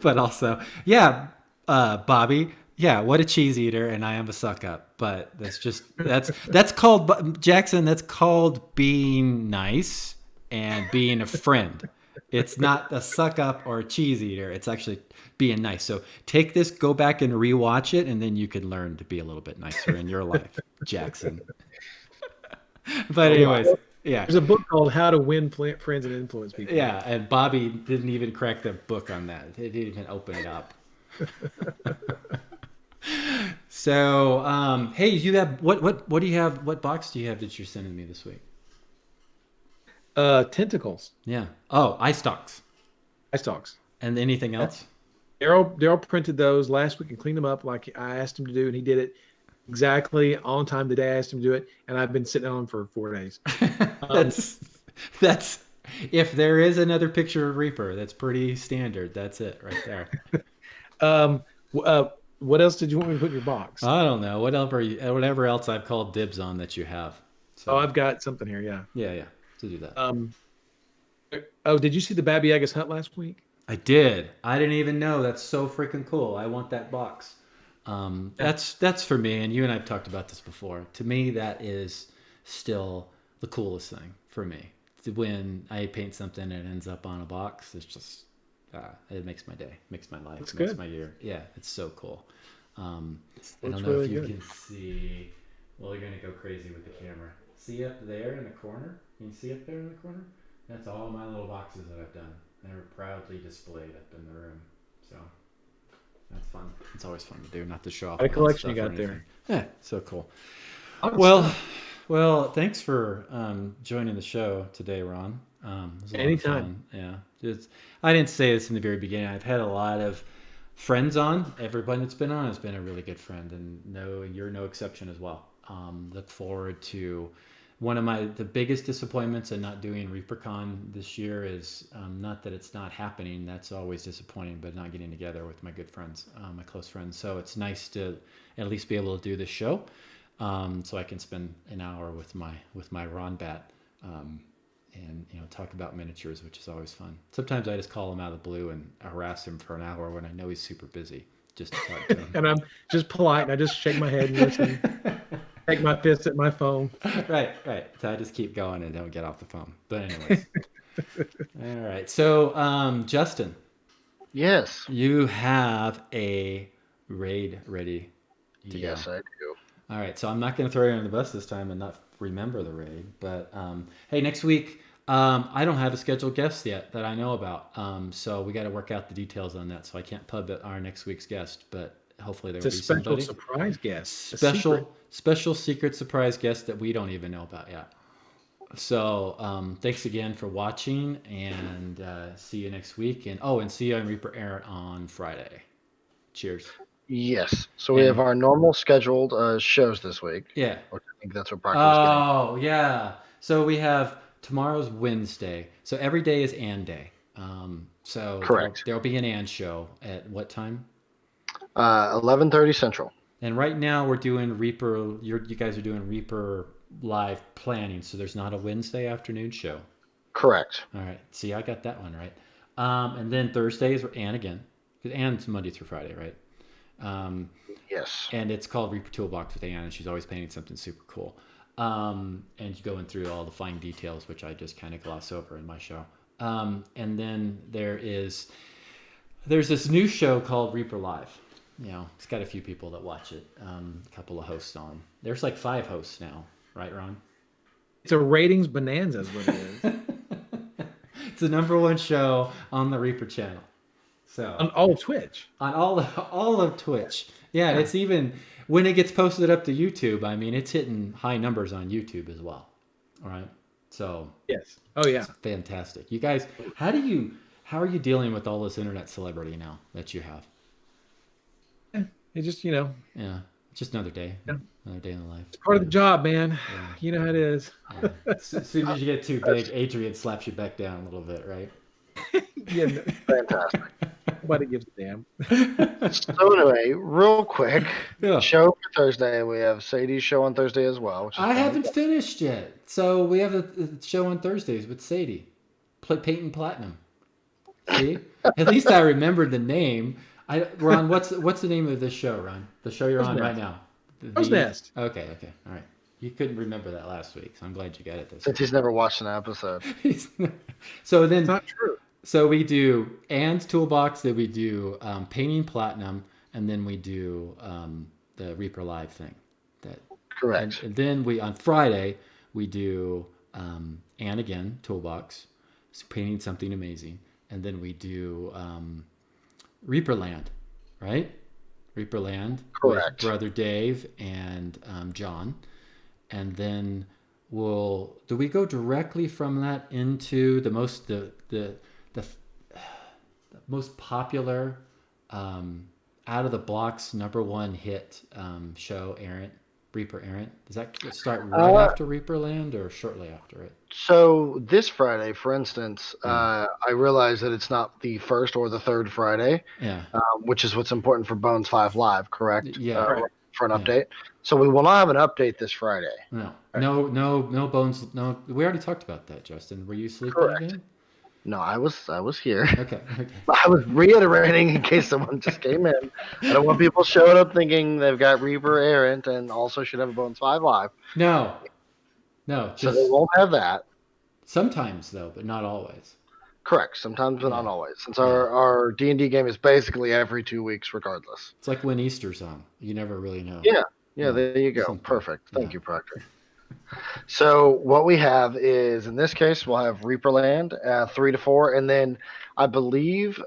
S1: But also, yeah, Bobby, yeah, what a cheese eater, and I am a suck up. But that's called, Jackson. That's called being nice and being a friend. It's not a suck up or a cheese eater. It's actually being nice. So take this, go back and rewatch it, and then you can learn to be a little bit nicer in your life, Jackson. But anyways, yeah.
S2: There's a book called How to Win Friends and Influence People.
S1: Yeah, and Bobby didn't even crack the book on that. He didn't even open it up. So, hey, you have what do you have? What box do you have that you're sending me this week?
S2: Tentacles.
S1: Yeah. Oh, eye stalks.
S2: Eye stalks.
S1: And anything else?
S2: Daryl printed those last week and cleaned them up like I asked him to do, and he did it exactly on time the day I asked him to do it, and I've been sitting on them for 4 days.
S1: That's if there is another picture of Reaper, that's pretty standard. That's it right there.
S2: What else did you want me to put in your box?
S1: I don't know. Whatever else I've called dibs on that you have. So.
S2: I've got something here. Yeah.
S1: Yeah. To do that.
S2: Did you see the Baba Yaga's hut last week?
S1: I did. I didn't even know. That's so freaking cool. I want that box. That's for me, and you and I have talked about this before. To me, that is still the coolest thing for me. When I paint something and it ends up on a box, it's just it makes my day, makes my life, makes my year. Yeah, it's so cool. I don't know if you can see. Well, you're gonna go crazy with the camera. See up there in the corner? Can you see up there in the corner? That's all my little boxes that I've done. They're proudly displayed up in the room. So that's fun. It's always fun to do, not to show off.
S2: What a collection you got there.
S1: Yeah, so cool.
S2: Awesome.
S1: Well, thanks for joining the show today, Ron. It was a lot of fun. Yeah. I didn't say this in the very beginning. I've had a lot of friends on. Everybody that's been on has been a really good friend, and you're no exception as well. Look forward to one of the biggest disappointments in not doing ReaperCon this year is not that it's not happening. That's always disappointing, but not getting together with my good friends, my close friends. So it's nice to at least be able to do this show, so I can spend an hour with my Ron Bat, and talk about miniatures, which is always fun. Sometimes I just call him out of the blue and harass him for an hour when I know he's super busy, just to talk to him.
S2: And I'm just polite, and I just shake my head and listen. Take my fist at my phone.
S1: Right. So I just keep going and don't get off the phone. But anyways. All right. So, Justin.
S3: Yes.
S1: You have a raid ready to go.
S3: Yes, I do.
S1: All right. So I'm not going to throw you under the bus this time and not remember the raid. But, hey, next week, I don't have a scheduled guest yet that I know about. So we got to work out the details on that. So I can't pub our next week's guest, but hopefully there will be somebody.
S2: It's a special surprise guest.
S1: Special secret surprise guest that we don't even know about yet. So thanks again for watching, and see you next week. And see you on Reaper Air on Friday. Cheers.
S3: Yes. So we have our normal scheduled shows this week.
S1: Yeah.
S3: Which I think that's what Proctor was
S1: getting. Oh, yeah. So we have tomorrow's Wednesday. So every day is Ann Day. So
S3: correct.
S1: There'll be an Ann show at what time?
S3: 11:30 Central.
S1: And right now we're doing Reaper. You guys are doing Reaper live planning, so there's not a Wednesday afternoon show.
S3: Correct.
S1: All right. See, I got that one right. And then Thursdays are Ann again, because Ann's Monday through Friday, right?
S3: Yes.
S1: And it's called Reaper Toolbox with Ann, and she's always painting something super cool. And you going through all the fine details, which I just kind of gloss over in my show. And then there's this new show called Reaper Live. It's got a few people that watch it. A couple of hosts on. There's like 5 hosts now, right, Ron?
S2: It's a ratings bonanza is what it is.
S1: It's the #1 show on the Reaper channel. So
S2: on all of Twitch.
S1: On all of Twitch. Yeah, it's even when it gets posted up to YouTube, I mean, it's hitting high numbers on YouTube as well. All right. So
S2: yes. Oh yeah.
S1: It's fantastic. You guys, how are you dealing with all this internet celebrity now that you have?
S2: It just,
S1: Yeah. Just another day.
S2: Yeah.
S1: Another day in the life.
S2: It's part of the job, man.
S1: Yeah.
S2: You know how it is.
S1: Yeah. As soon as you get too big, Adrian slaps you back down a little bit, right?
S2: Yeah,
S3: Fantastic.
S2: nobody gives a damn.
S3: So anyway, real quick,
S1: Yeah.
S3: show for Thursday. We have Sadie's show on Thursday as well. Which is
S1: I haven't finished yet. So we have a show on Thursdays with Sadie. Painting Platinum. See? At least I remembered the name. Ron, what's the name of this show, Ron? The show you're on right now.
S2: Crow's Nest.
S1: Okay. All right. You couldn't remember that last week, so I'm glad you got it this
S3: Since he's never watched an episode.
S1: So then,
S2: It's not true.
S1: So we do Ann's Toolbox, then we do Painting Platinum, and then we do the Reaper Live thing.
S3: Correct.
S1: And then on Friday, we do Ann again, Toolbox, painting something amazing. And then we do Reaperland, right? Reaperland.
S3: Correct.
S1: With Brother Dave and John. And then do we go directly from that into the most popular out of the blocks #1 hit show, Reaper Errant? Does that start right after Reaperland or shortly after it?
S3: So this Friday, for instance, I realize that it's not the first or the third Friday, which is what's important for Bones 5 Live, correct?
S1: Yeah.
S3: For an update. So we will not have an update this Friday.
S1: No. No Bones. No, we already talked about that, Justin. Were you sleeping
S3: Correct.
S1: again?
S3: No, I was here.
S1: Okay.
S3: I was reiterating in case someone just came in. I don't want people showing up thinking they've got Reaper Errant and also should have a Bones 5 Live.
S1: No.
S3: So they won't have that.
S1: Sometimes though, but not always.
S3: Correct. Sometimes, but not always. Since our D&D game is basically every 2 weeks, regardless.
S1: It's like when Easter's on. You never really know.
S3: Yeah. There you go. Perfect. Thank you, Proctor. So what we have is, in this case, we'll have Reaperland 3 to 4, and then I believe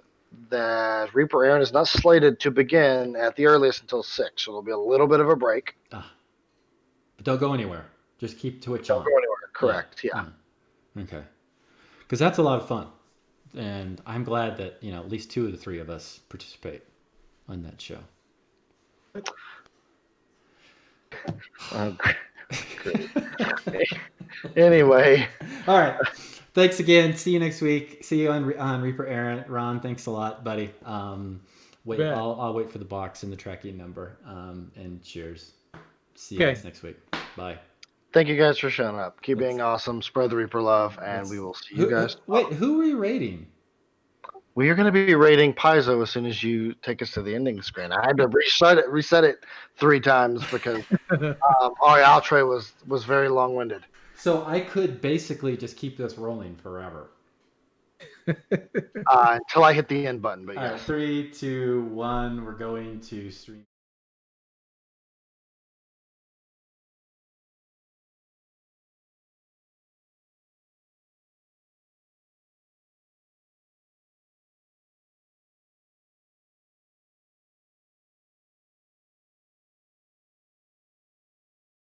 S3: that Reaper Errant is not slated to begin at the earliest until 6, so there'll be a little bit of a break.
S1: But don't go anywhere. Just keep Twitch on.
S3: Don't go anywhere. Correct. Yeah.
S1: Okay. Because that's a lot of fun, and I'm glad that at least 2 of the 3 of us participate on that show.
S3: Great. Anyway.
S1: All right. Thanks again. See you next week. See you on Reaper Errant. Ron, thanks a lot, buddy. I'll wait for the box and the tracking number. And cheers. See you guys next week. Bye.
S3: Thank you guys for showing up. Keep being awesome. Spread the Reaper love, and we will see you guys.
S1: Wait, who are you rating?
S3: We are going to be rating Paizo as soon as you take us to the ending screen. I had to reset it 3 times because our outro was very long-winded.
S1: So I could basically just keep this rolling forever.
S3: Until I hit the end button. But
S1: All
S3: yes.
S1: right, 3, 2, 1. We're going to stream.